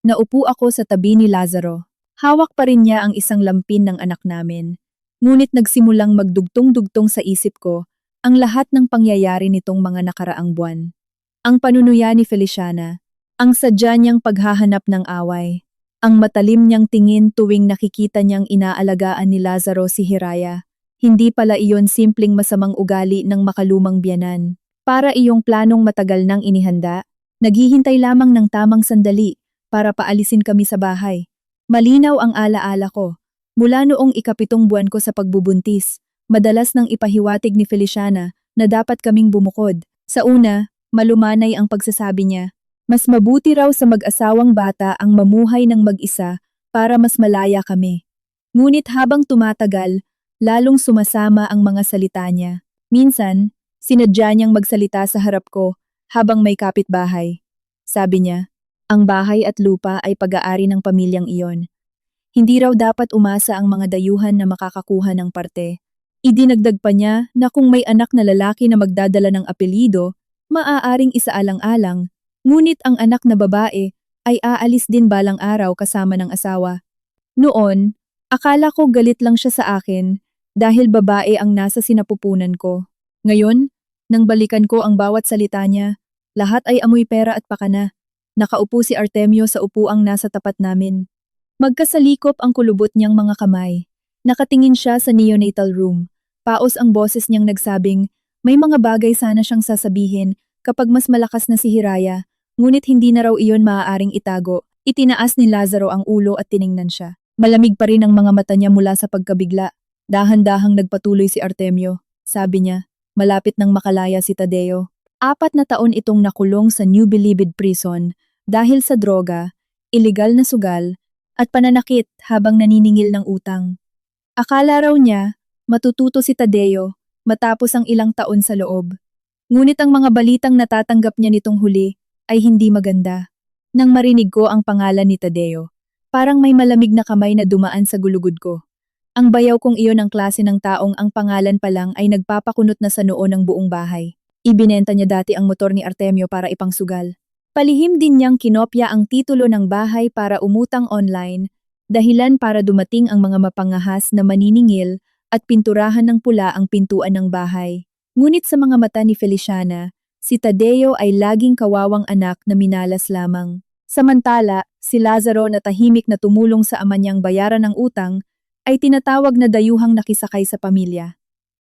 Naupo ako sa tabi ni Lazaro. Hawak pa rin niya ang isang lampin ng anak namin. Ngunit nagsimulang magdugtong-dugtong sa isip ko ang lahat ng pangyayari nitong mga nakaraang buwan. Ang panunuya ni Feliciana, ang sadya niyang paghahanap ng away, ang matalim niyang tingin tuwing nakikita niyang inaalagaan ni Lazaro si Hiraya. Hindi pala iyon simpleng masamang ugali ng makalumang biyanan. Para iyong planong matagal nang inihanda, naghihintay lamang ng tamang sandali para paalisin kami sa bahay. Malinaw ang alaala ko. Mula noong ika-7 buwan ko sa pagbubuntis, madalas nang ipahiwatig ni Feliciana na dapat kaming bumukod. Sa una, malumanay ang pagsasabi niya. Mas mabuti raw sa mag-asawang bata ang mamuhay ng mag-isa para mas malaya kami. Ngunit habang tumatagal, lalong sumasama ang mga salita niya. Minsan, sinadya niyang magsalita sa harap ko habang may kapitbahay. Sabi niya, ang bahay at lupa ay pag-aari ng pamilyang iyon. Hindi raw dapat umasa ang mga dayuhan na makakakuha ng parte. Idinagdag pa niya na kung may anak na lalaki na magdadala ng apelyido, maaaring isaalang-alang. Ngunit ang anak na babae ay aalis din balang araw kasama ng asawa. Noon, akala ko galit lang siya sa akin dahil babae ang nasa sinapupunan ko. Ngayon, nang balikan ko ang bawat salita niya, Lahat ay amoy pera at pakana. Nakaupo si Artemio sa upuang nasa tapat namin. Magkasalikop ang kulubot niyang mga kamay. Nakatingin siya sa neonatal room. Paos ang boses niyang nagsabing, may mga bagay sana siyang sasabihin kapag mas malakas na si Hiraya, ngunit hindi na raw iyon maaaring itago. Itinaas ni Lazaro ang ulo at tiningnan siya. Malamig pa rin ang mga mata niya mula sa pagkabigla. Dahan-dahang nagpatuloy si Artemio. Sabi niya, malapit nang makalaya si Tadeo. 4 na taon itong nakulong sa New Bilibid Prison dahil sa droga, iligal na sugal, at pananakit habang naniningil ng utang. Akala raw niya, matututo si Tadeo matapos ang ilang taon sa loob. Ngunit ang mga balitang natatanggap niya nitong huli ay hindi maganda. Nang marinig ko ang pangalan ni Tadeo, parang may malamig na kamay na dumaan sa gulugod ko. Ang bayaw kong iyon ang klase ng taong ang pangalan pa lang ay nagpapakunot na sa noo ng buong bahay. Ibinenta niya dati ang motor ni Artemio para ipangsugal. Palihim din niyang kinopya ang titulo ng bahay para umutang online, dahilan para dumating ang mga mapangahas na maniningil at pinturahan ng pula ang pintuan ng bahay. Ngunit sa mga mata ni Feliciana, si Tadeo ay laging kawawang anak na minalas lamang. Samantala, si Lazaro na tahimik na tumulong sa ama niyang bayaran ng utang, ay tinatawag na dayuhang nakisakay sa pamilya.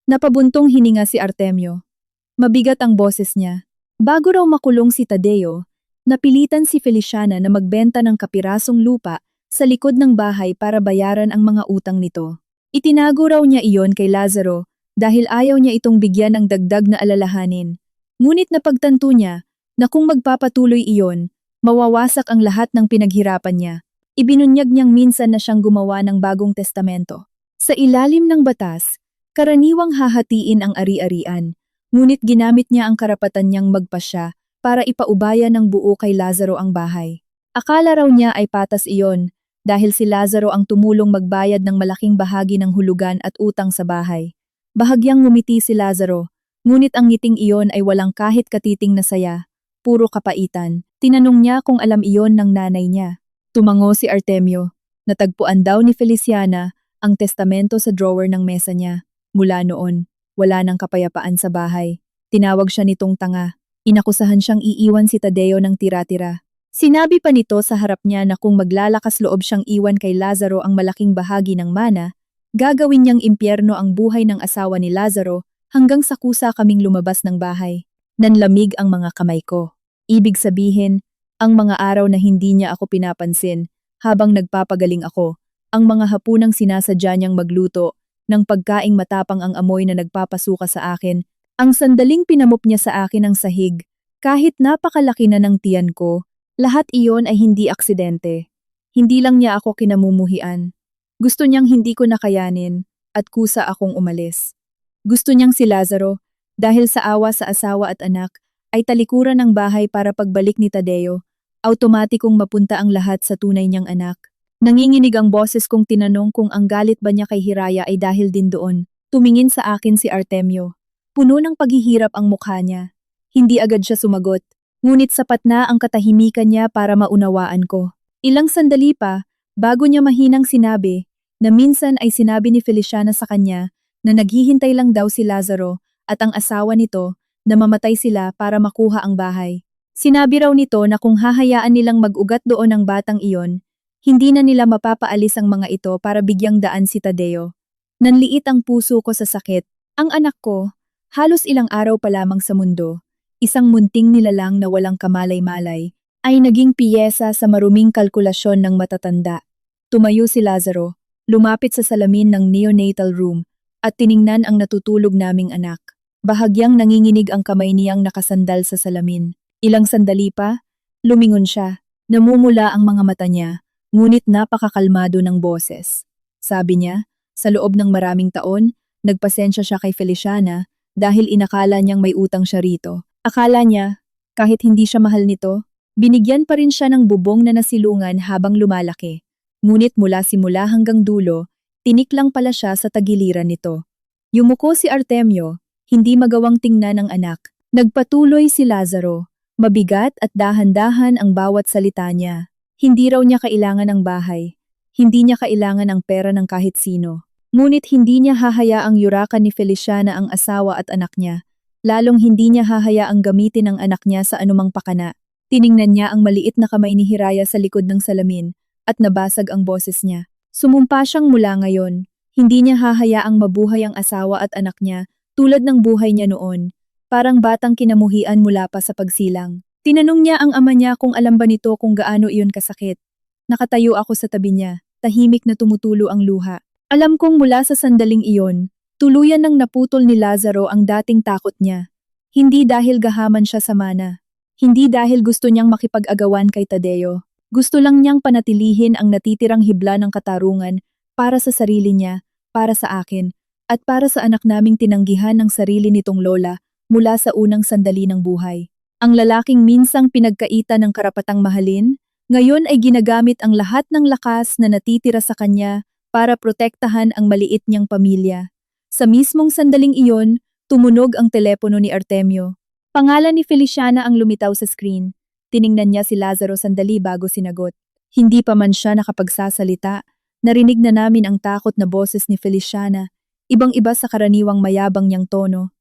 Napabuntong hininga si Artemio. Mabigat ang boses niya. Bago raw makulong si Tadeo, napilitan si Feliciana na magbenta ng kapirasong lupa sa likod ng bahay para bayaran ang mga utang nito. Itinago raw niya iyon kay Lazaro dahil ayaw niya itong bigyan ng dagdag na alalahanin. Ngunit napagtanto niya na kung magpapatuloy iyon, mawawasak ang lahat ng pinaghirapan niya. Ibinunyag niyang minsan na siyang gumawa ng bagong testamento. Sa ilalim ng batas, karaniwang hahatiin ang ari-arian, ngunit ginamit niya ang karapatan niyang magpasya para ipaubaya ng buo kay Lazaro ang bahay. Akala raw niya ay patas iyon dahil si Lazaro ang tumulong magbayad ng malaking bahagi ng hulugan at utang sa bahay. Bahagyang ngumiti si Lazaro, ngunit ang ngiting iyon ay walang kahit katiting na saya, puro kapaitan. Tinanong niya kung alam iyon ng nanay niya. Tumango si Artemio. Natagpuan daw ni Feliciana ang testamento sa drawer ng mesa niya. Mula noon, wala nang kapayapaan sa bahay. Tinawag siya nitong tanga. Inakusahan siyang iiwan si Tadeo ng tira-tira. Sinabi pa nito sa harap niya na kung maglalakas loob siyang iwan kay Lazaro ang malaking bahagi ng mana, gagawin niyang impyerno ang buhay ng asawa ni Lazaro hanggang sa kusa kaming lumabas ng bahay. Nanlamig ang mga kamay ko. Ibig sabihin, ang mga araw na hindi niya ako pinapansin, habang nagpapagaling ako, ang mga hapunang sinasadya niyang magluto, ng pagkaing matapang ang amoy na nagpapasuka sa akin, ang sandaling pinamop niya sa akin ang sahig, kahit napakalaki na ng tiyan ko, lahat iyon ay hindi aksidente. Hindi lang niya ako kinamumuhian. Gusto niyang hindi ko nakayanin, at kusa akong umalis. Gusto niyang si Lazaro, dahil sa awa sa asawa at anak, ay talikuran ng bahay para pagbalik ni Tadeo, automatikong mapunta ang lahat sa tunay niyang anak. Nanginginig ang boses kong tinanong kung ang galit ba niya kay Hiraya ay dahil din doon. Tumingin sa akin si Artemio. Puno ng paghihirap ang mukha niya. Hindi agad siya sumagot, ngunit sapat na ang katahimikan niya para maunawaan ko. Ilang sandali pa, bago niya mahinang sinabi, na minsan ay sinabi ni Feliciana sa kanya na naghihintay lang daw si Lazaro at ang asawa nito na mamatay sila para makuha ang bahay. Sinabi raw nito na kung hahayaan nilang mag-ugat doon ang batang iyon, hindi na nila mapapaalis ang mga ito para bigyang daan si Tadeo. Nanliit ang puso ko sa sakit. Ang anak ko, halos ilang araw pa lamang sa mundo, isang munting nilalang na walang kamalay-malay, ay naging piyesa sa maruming kalkulasyon ng matatanda. Tumayo si Lazaro, lumapit sa salamin ng neonatal room, at tiningnan ang natutulog naming anak. Bahagyang nanginginig ang kamay niyang nakasandal sa salamin. Ilang sandali pa, lumingon siya. Namumula ang mga mata niya, ngunit napakakalmado ng boses. Sabi niya, sa loob ng maraming taon, nagpasensya siya kay Feliciana dahil inakala niyang may utang siya rito. Akala niya, kahit hindi siya mahal nito, binigyan pa rin siya ng bubong na nasilungan habang lumalaki. Ngunit mula simula hanggang dulo, tinik lang pala siya sa tagiliran nito. Yumuko si Artemio, hindi magawang tingnan ng anak. Nagpatuloy si Lazaro. Mabigat at dahan-dahan ang bawat salita niya. Hindi raw niya kailangan ng bahay. Hindi niya kailangan ng pera ng kahit sino. Ngunit hindi niya hahayaang yurakan ni Feliciana ang asawa at anak niya, lalong hindi niya hahayaang gamitin ang anak niya sa anumang pakana. Tiningnan niya ang maliit na kamay ni Hiraya sa likod ng salamin at nabasag ang boses niya. Sumumpa siyang mula ngayon. Hindi niya hahayaang mabuhay ang asawa at anak niya tulad ng buhay niya noon. Parang batang kinamuhian mula pa sa pagsilang. Tinanong niya ang ama niya kung alam ba nito kung gaano iyon kasakit. Nakatayo ako sa tabi niya, tahimik na tumutulo ang luha. Alam kong mula sa sandaling iyon, tuluyan nang naputol ni Lazaro ang dating takot niya. Hindi dahil gahaman siya sa mana. Hindi dahil gusto niyang makipag-agawan kay Tadeo. Gusto lang niyang panatilihin ang natitirang hibla ng katarungan para sa sarili niya, para sa akin, at para sa anak naming tinanggihan ng sarili nitong lola mula sa unang sandali ng buhay. Ang lalaking minsang pinagkaita ng karapatang mahalin, ngayon ay ginagamit ang lahat ng lakas na natitira sa kanya para protektahan ang maliit niyang pamilya. Sa mismong sandaling iyon, tumunog ang telepono ni Artemio. Pangalan ni Feliciana ang lumitaw sa screen. Tiningnan niya si Lazaro sandali bago sinagot. Hindi pa man siya nakapagsasalita, narinig na namin ang takot na boses ni Feliciana, ibang-iba sa karaniwang mayabang niyang tono.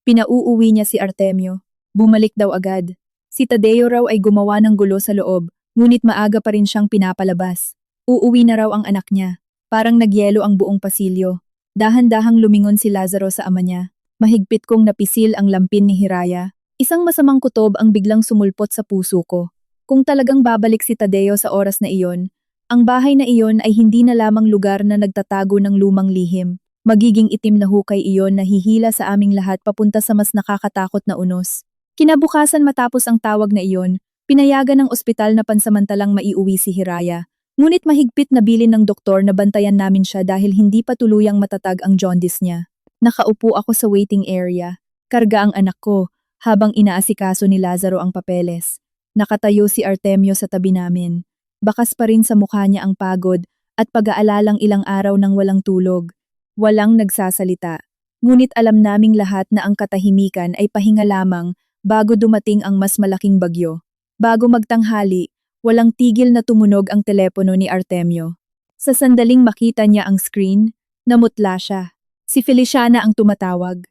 Pinauuwi niya si Artemio. Bumalik daw agad. Si Tadeo raw ay gumawa ng gulo sa loob, ngunit maaga pa rin siyang pinapalabas. Uuwi na raw ang anak niya. Parang nagyelo ang buong pasilyo. Dahan-dahang lumingon si Lazaro sa ama niya. Mahigpit kong napisil ang lampin ni Hiraya. Isang masamang kutob ang biglang sumulpot sa puso ko. Kung talagang babalik si Tadeo sa oras na iyon, ang bahay na iyon ay hindi na lamang lugar na nagtatago ng lumang lihim. Magiging itim na hukay iyon na hihila sa aming lahat papunta sa mas nakakatakot na unos. Kinabukasan matapos ang tawag na iyon, pinayagan ng ospital na pansamantalang maiuwi si Hiraya. Ngunit mahigpit na bilin ng doktor na bantayan namin siya dahil hindi pa tuluyang matatag ang jaundice niya. Nakaupo ako sa waiting area. Karga ang anak ko, habang inaasikaso ni Lazaro ang papeles. Nakatayo si Artemio sa tabi namin. Bakas pa rin sa mukha niya ang pagod at pag-aalalang ilang araw nang walang tulog. Walang nagsasalita. Ngunit alam naming lahat na ang katahimikan ay pahinga lamang bago dumating ang mas malaking bagyo. Bago magtanghali, walang tigil na tumunog ang telepono ni Artemio. Sa sandaling makita niya ang screen, namutla siya. Si Feliciana ang tumatawag.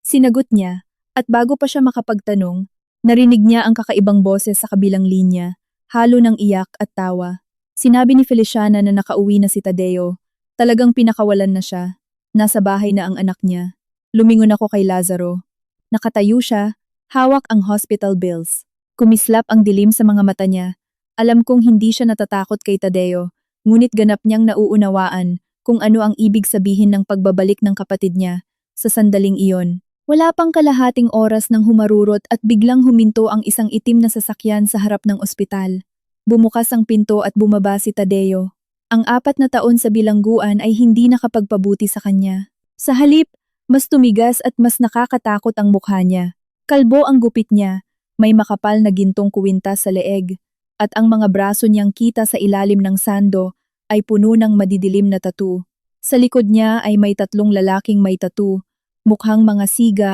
Sinagot niya, at bago pa siya makapagtanong, narinig niya ang kakaibang boses sa kabilang linya, halo ng iyak at tawa. Sinabi ni Feliciana na nakauwi na si Tadeo. Talagang pinakawalan na siya. Nasa bahay na ang anak niya. Lumingon ako kay Lazaro. Nakatayo siya, hawak ang hospital bills. Kumislap ang dilim sa mga mata niya. Alam kong hindi siya natatakot kay Tadeo, ngunit ganap niyang nauunawaan kung ano ang ibig sabihin ng pagbabalik ng kapatid niya sa sandaling iyon. Wala pang kalahating oras nang humarurot at biglang huminto ang isang itim na sasakyan sa harap ng ospital. Bumukas ang pinto at bumaba si Tadeo. Ang 4 na taon sa bilangguan ay hindi nakapagpabuti sa kanya. Sa halip, mas tumigas at mas nakakatakot ang mukha niya. Kalbo ang gupit niya, may makapal na gintong kuwintas sa leeg. At ang mga braso niyang kita sa ilalim ng sando ay puno ng madidilim na tattoo. Sa likod niya ay may 3 lalaking may tattoo, mukhang mga siga,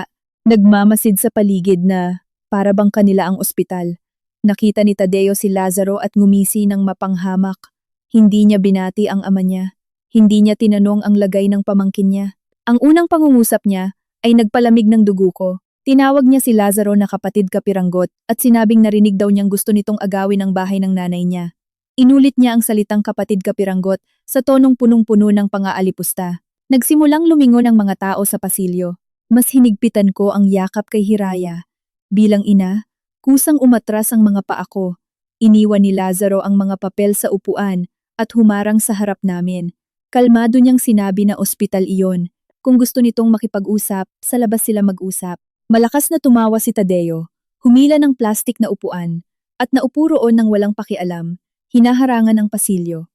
nagmamasid sa paligid na para bang kanila ang ospital. Nakita ni Tadeo si Lazaro at ngumisi ng mapanghamak. Hindi niya binati ang ama niya. Hindi niya tinanong ang lagay ng pamangkin niya. Ang unang pangungusap niya ay nagpalamig ng dugo ko. Tinawag niya si Lazaro na kapatid kapiranggot at sinabing narinig daw niyang gusto nitong agawin ang bahay ng nanay niya. Inulit niya ang salitang kapatid kapiranggot sa tonong punong-puno ng pang-aalipusta. Nagsimulang lumingon ang mga tao sa pasilyo. Mas hinigpitan ko ang yakap kay Hiraya. Bilang ina, kusang umatras ang mga paa ko. Iniwan ni Lazaro ang mga papel sa upuan at humarang sa harap namin. Kalmado niyang sinabi na ospital iyon. Kung gusto nitong makipag-usap, sa labas sila mag-usap. Malakas na tumawa si Tadeo, humila ng plastik na upuan, at naupo roon ng walang pakialam, hinaharangan ang pasilyo.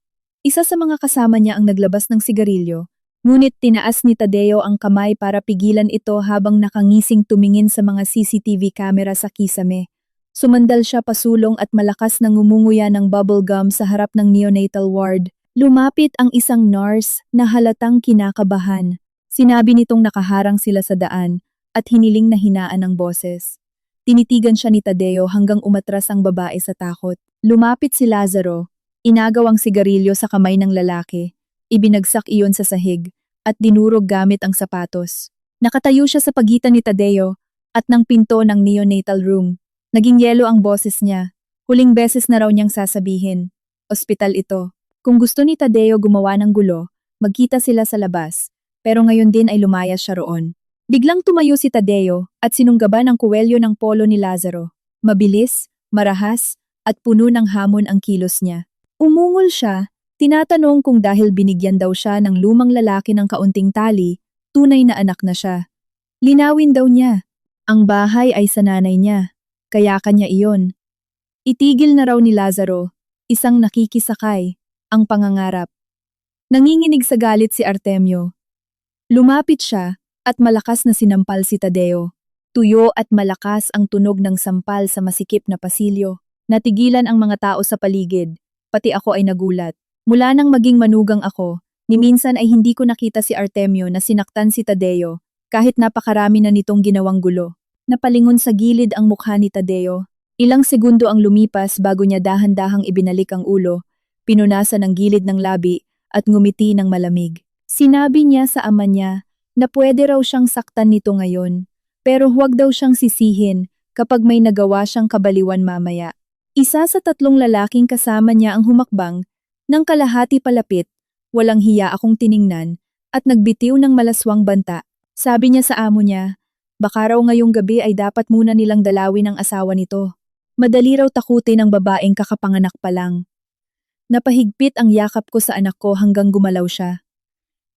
Isa sa mga kasama niya ang naglabas ng sigarilyo, ngunit tinaas ni Tadeo ang kamay para pigilan ito habang nakangising tumingin sa mga CCTV camera sa kisame. Sumandal siya pasulong at malakas na ngumunguya ng bubble gum sa harap ng neonatal ward. Lumapit ang isang nurse na halatang kinakabahan. Sinabi nitong nakaharang sila sa daan, at hiniling na hinaan ang boses. Tinitigan siya ni Tadeo hanggang umatras ang babae sa takot. Lumapit si Lazaro, inagaw ang sigarilyo sa kamay ng lalaki, ibinagsak iyon sa sahig, at dinurog gamit ang sapatos. Nakatayo siya sa pagitan ni Tadeo, at ng pinto ng neonatal room. Naging yelo ang boses niya. Huling beses na raw niyang sasabihin. Ospital ito. Kung gusto ni Tadeo gumawa ng gulo, magkita sila sa labas. Pero ngayon din ay lumayas siya roon. Biglang tumayo si Tadeo at sinunggaban ang kuwelyo ng polo ni Lazaro. Mabilis, marahas, at puno ng hamon ang kilos niya. Umungol siya, tinatanong kung dahil binigyan daw siya ng lumang lalaki ng kaunting tali, tunay na anak na siya. Linawin daw niya. Ang bahay ay sa nanay niya, kaya kanya iyon. Itigil na raw ni Lazaro, isang nakikisakay, ang pangangarap. Nanginginig sa galit si Artemio. Lumapit siya at malakas na sinampal si Tadeo. Tuyo at malakas ang tunog ng sampal sa masikip na pasilyo. Natigilan ang mga tao sa paligid, pati ako ay nagulat. Mula nang maging manugang ako, ni minsan ay hindi ko nakita si Artemio na sinaktan si Tadeo, kahit napakarami na nitong ginawang gulo. Napalingon sa gilid ang mukha ni Tadeo. Ilang segundo ang lumipas bago niya dahan-dahang ibinalik ang ulo, pinunasan ang gilid ng labi at ngumiti ng malamig. Sinabi niya sa ama niya na pwede raw siyang saktan nito ngayon, pero huwag daw siyang sisihin kapag may nagawa siyang kabaliwan mamaya. Isa sa 3 lalaking kasama niya ang humakbang, nang kalahati palapit, walang hiya akong tiningnan, at nagbitiw ng malaswang banta. Sabi niya sa amo niya, baka raw ngayong gabi ay dapat muna nilang dalawin ang asawa nito. Madali raw takutin ang babaeng kakapanganak pa lang. Napahigpit ang yakap ko sa anak ko hanggang gumalaw siya.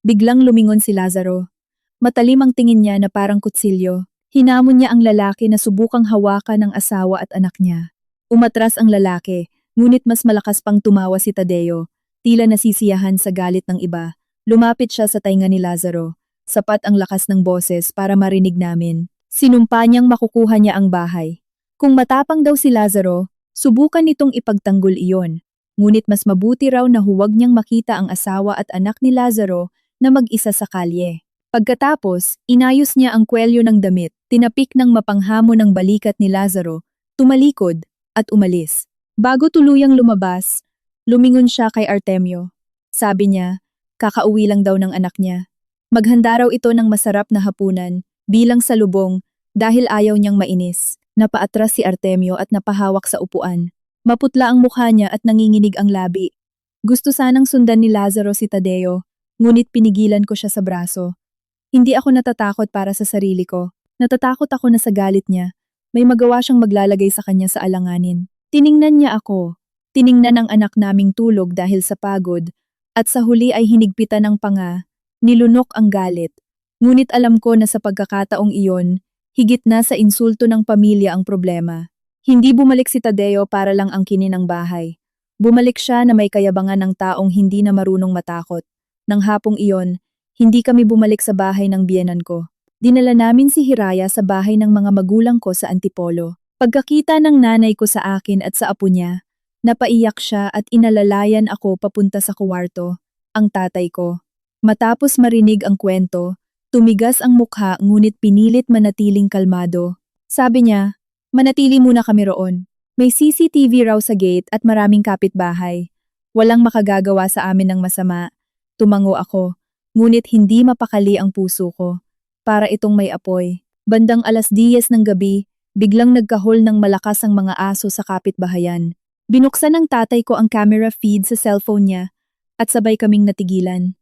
Biglang lumingon si Lazaro. Matalim ang tingin niya na parang kutsilyo. Hinamon niya ang lalaki na subukang hawakan ng asawa at anak niya. Umatras ang lalaki, ngunit mas malakas pang tumawa si Tadeo. Tila nasisiyahan sa galit ng iba. Lumapit siya sa tainga ni Lazaro. Sapat ang lakas ng boses para marinig namin. Sinumpa niyang makukuha niya ang bahay. Kung matapang daw si Lazaro, subukan nitong ipagtanggol iyon. Ngunit mas mabuti raw na huwag niyang makita ang asawa at anak ni Lazaro na mag-isa sa kalye. Pagkatapos, inayos niya ang kwelyo ng damit, tinapik ng mapanghamon ng balikat ni Lazaro, tumalikod, at umalis. Bago tuluyang lumabas, lumingon siya kay Artemio. Sabi niya, kakauwi lang daw ng anak niya. Maghanda raw ito ng masarap na hapunan, bilang salubong, dahil ayaw niyang mainis. Napaatras si Artemio at napahawak sa upuan. Maputla ang mukha niya at nanginginig ang labi. Gusto sanang sundan ni Lazaro si Tadeo, ngunit pinigilan ko siya sa braso. Hindi ako natatakot para sa sarili ko. Natatakot ako na sa galit niya. May magawa siyang maglalagay sa kanya sa alanganin. Tiningnan niya ako. Tiningnan ang anak naming tulog dahil sa pagod. At sa huli ay hinigpitan ng panga. Nilunok ang galit. Ngunit alam ko na sa pagkakataong iyon, higit na sa insulto ng pamilya ang problema. Hindi bumalik si Tadeo para lang angkinin ang bahay. Bumalik siya na may kayabangan ng taong hindi na marunong matakot. Nang hapong iyon, hindi kami bumalik sa bahay ng biyenan ko. Dinala namin si Hiraya sa bahay ng mga magulang ko sa Antipolo. Pagkakita ng nanay ko sa akin at sa apo niya, napaiyak siya at inalalayan ako papunta sa kuwarto, ang tatay ko. Matapos marinig ang kwento, tumigas ang mukha ngunit pinilit manatiling kalmado. Sabi niya, manatili muna kami roon. May CCTV raw sa gate at maraming kapitbahay. Walang makagagawa sa amin ng masama. Tumango ako, ngunit hindi mapakali ang puso ko. Para itong may apoy. Bandang 10:00 ng gabi, biglang nagkahol ng malakas ang mga aso sa kapitbahayan. Binuksan ng tatay ko ang camera feed sa cellphone niya at sabay kaming natigilan.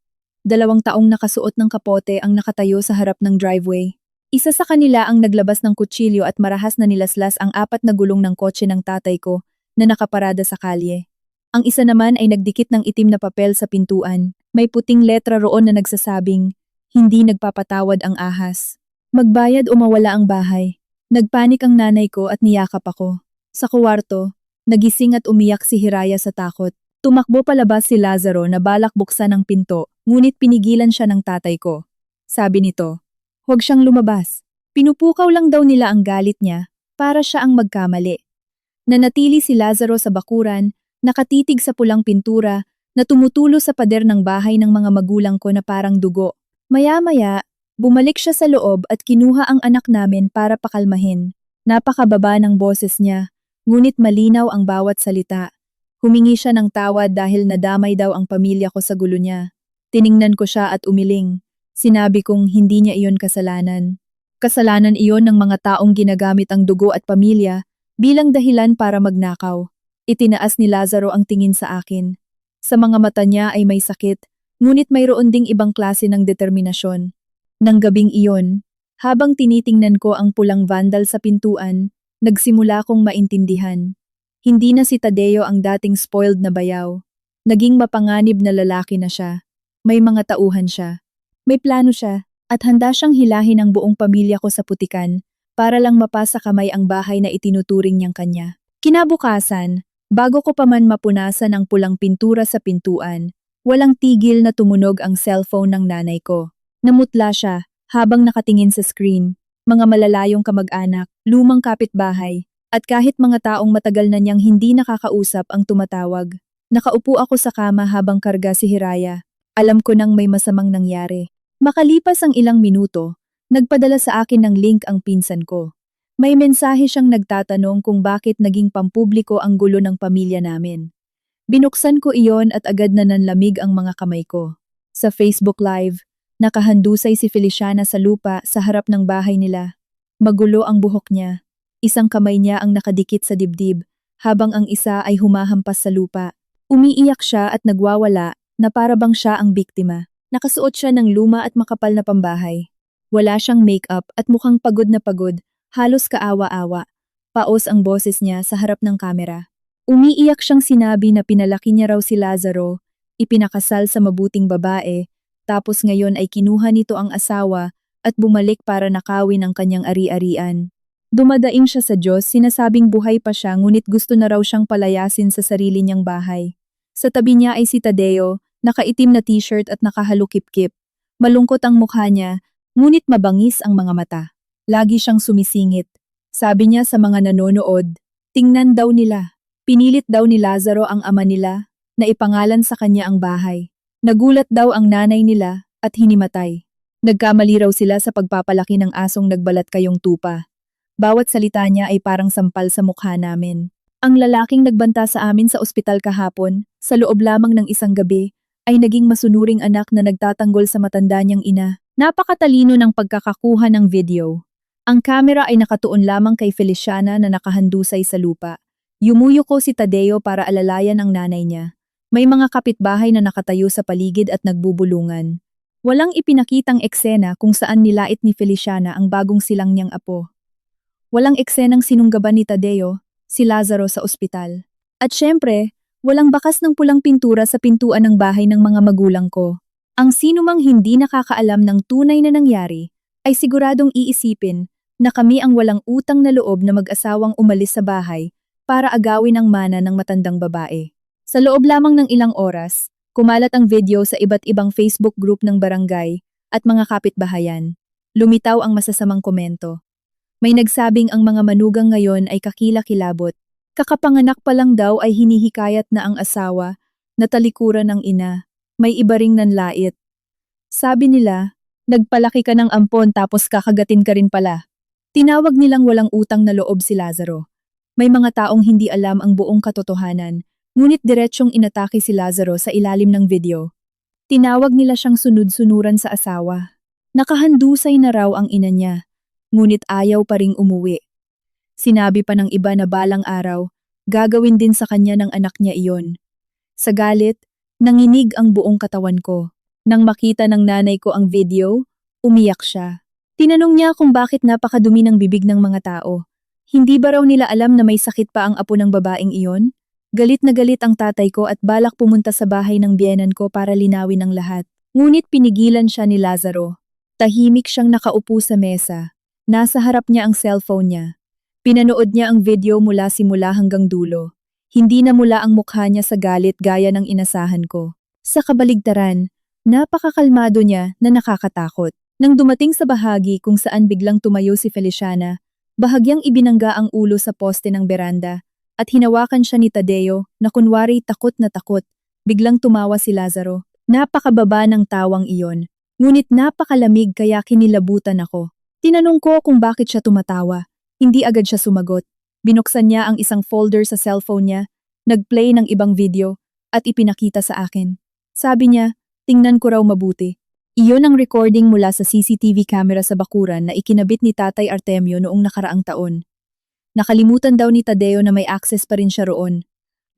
2 taong nakasuot ng kapote ang nakatayo sa harap ng driveway. Isa sa kanila ang naglabas ng kutsilyo at marahas na nilaslas ang 4 na gulong ng kotse ng tatay ko na nakaparada sa kalye. Ang isa naman ay nagdikit ng itim na papel sa pintuan. May puting letra roon na nagsasabing, hindi nagpapatawad ang ahas. Magbayad o mawala ang bahay. Nagpanik ang nanay ko at niyakap ako. Sa kuwarto, nagising at umiyak si Hiraya sa takot. Tumakbo palabas si Lazaro na balak buksan ang pinto, ngunit pinigilan siya ng tatay ko. Sabi nito, huwag siyang lumabas. Pinupukaw lang daw nila ang galit niya para siya ang magkamali. Nanatili si Lazaro sa bakuran, nakatitig sa pulang pintura na tumutulo sa pader ng bahay ng mga magulang ko na parang dugo. Maya-maya, bumalik siya sa loob at kinuha ang anak namin para pakalmahin. Napakababa ng boses niya, ngunit malinaw ang bawat salita. Humingi siya ng tawad dahil nadamay daw ang pamilya ko sa gulo niya. Tiningnan ko siya at umiling. Sinabi kong hindi niya iyon kasalanan. Kasalanan iyon ng mga taong ginagamit ang dugo at pamilya bilang dahilan para magnakaw. Itinaas ni Lazaro ang tingin sa akin. Sa mga mata niya ay may sakit, ngunit mayroon ding ibang klase ng determinasyon. Nang gabing iyon, habang tinitingnan ko ang pulang vandal sa pintuan, nagsimula kong maintindihan. Hindi na si Tadeo ang dating spoiled na bayaw. Naging mapanganib na lalaki na siya. May mga tauhan siya. May plano siya, at handa siyang hilahin ang buong pamilya ko sa putikan para lang mapasa kamay ang bahay na itinuturing niyang kanya. Kinabukasan, bago ko pa man mapunasan ang pulang pintura sa pintuan, walang tigil na tumunog ang cellphone ng nanay ko. Namutla siya habang nakatingin sa screen, mga malalayong kamag-anak, lumang kapitbahay, at kahit mga taong matagal na niyang hindi nakakausap ang tumatawag. Nakaupo ako sa kama habang karga si Hiraya. Alam ko nang may masamang nangyari. Makalipas ang ilang minuto, nagpadala sa akin ng link ang pinsan ko. May mensahe siyang nagtatanong kung bakit naging pampubliko ang gulo ng pamilya namin. Binuksan ko iyon at agad na nanlamig ang mga kamay ko. Sa Facebook Live, nakahandusay si Feliciana sa lupa sa harap ng bahay nila. Magulo ang buhok niya. Isang kamay niya ang nakadikit sa dibdib, habang ang isa ay humahampas sa lupa. Umiiyak siya at nagwawala na para bang siya ang biktima. Nakasuot siya ng luma at makapal na pambahay. Wala siyang make-up at mukhang pagod na pagod, halos kaawa-awa. Paos ang boses niya sa harap ng kamera. Umiiyak siyang sinabi na pinalaki niya raw si Lazaro, ipinakasal sa mabuting babae, tapos ngayon ay kinuha nito ang asawa at bumalik para nakawin ang kanyang ari-arian. Dumadaing siya sa Diyos, sinasabing buhay pa siya ngunit gusto na raw siyang palayasin sa sarili niyang bahay. Sa tabi niya ay si Tadeo, nakaitim na t-shirt at nakahalukip-kip. Malungkot ang mukha niya, ngunit mabangis ang mga mata. Lagi siyang sumisingit. Sabi niya sa mga nanonood, tingnan daw nila. Pinilit daw ni Lazaro ang ama nila na ipangalan sa kanya ang bahay. Nagulat daw ang nanay nila at hinimatay. Nagkamali raw sila sa pagpapalaki ng asong nagbalat kayong tupa. Bawat salita niya ay parang sampal sa mukha namin. Ang lalaking nagbanta sa amin sa ospital kahapon, sa loob lamang ng isang gabi, ay naging masunuring anak na nagtatanggol sa matanda niyang ina. Napakatalino ng pagkakakuha ng video. Ang kamera ay nakatuon lamang kay Feliciana na nakahandusay sa lupa. Yumuyuko si Tadeo para alalayan ang nanay niya. May mga kapitbahay na nakatayo sa paligid at nagbubulungan. Walang ipinakitang eksena kung saan nilait ni Feliciana ang bagong silang niyang apo. Walang eksenang sinunggaban ni Tadeo, si Lazaro sa ospital. At syempre, walang bakas ng pulang pintura sa pintuan ng bahay ng mga magulang ko. Ang sinumang hindi nakakaalam ng tunay na nangyari ay siguradong iisipin na kami ang walang utang na loob na mag-asawang umalis sa bahay para agawin ang mana ng matandang babae. Sa loob lamang ng ilang oras, kumalat ang video sa iba't ibang Facebook group ng barangay at mga kapitbahayan. Lumitaw ang masasamang komento. May nagsabing ang mga manugang ngayon ay kakila-kilabot. Kakapanganak pa lang daw ay hinihikayat na ang asawa na talikuran ng ina. May iba ring nanlait. Sabi nila, nagpalaki ka ng ampon tapos kakagatin ka rin pala. Tinawag nilang walang utang na loob si Lazaro. May mga taong hindi alam ang buong katotohanan, ngunit diretsyong inatake si Lazaro sa ilalim ng video. Tinawag nila siyang sunod-sunuran sa asawa. Nakahandusay na raw ang ina niya, ngunit ayaw pa ring umuwi. Sinabi pa ng iba na balang araw, gagawin din sa kanya ng anak niya iyon. Sa galit, nanginig ang buong katawan ko. Nang makita ng nanay ko ang video, umiyak siya. Tinanong niya kung bakit napakadumi ng bibig ng mga tao. Hindi ba raw nila alam na may sakit pa ang apo ng babaeng iyon? Galit na galit ang tatay ko at balak pumunta sa bahay ng biyenan ko para linawin ang lahat. Ngunit pinigilan siya ni Lazaro. Tahimik siyang nakaupo sa mesa. Nasa harap niya ang cellphone niya. Pinanood niya ang video mula simula hanggang dulo. Hindi na mula ang mukha niya sa galit gaya ng inasahan ko. Sa kabaligtaran, napakakalmado niya na nakakatakot. Nang dumating sa bahagi kung saan biglang tumayo si Feliciana, bahagyang ibinangga ang ulo sa poste ng beranda at hinawakan siya ni Tadeo na kunwari takot na takot. Biglang tumawa si Lazaro. Napakababa ng tawang iyon, ngunit napakalamig kaya kinilabutan ako. Tinanong ko kung bakit siya tumatawa. Hindi agad siya sumagot. Binuksan niya ang isang folder sa cellphone niya, nag-play ng ibang video at ipinakita sa akin. Sabi niya, tingnan ko raw mabuti. Iyon ang recording mula sa CCTV camera sa bakuran na ikinabit ni Tatay Artemio noong nakaraang taon. Nakalimutan daw ni Tadeo na may access pa rin siya roon.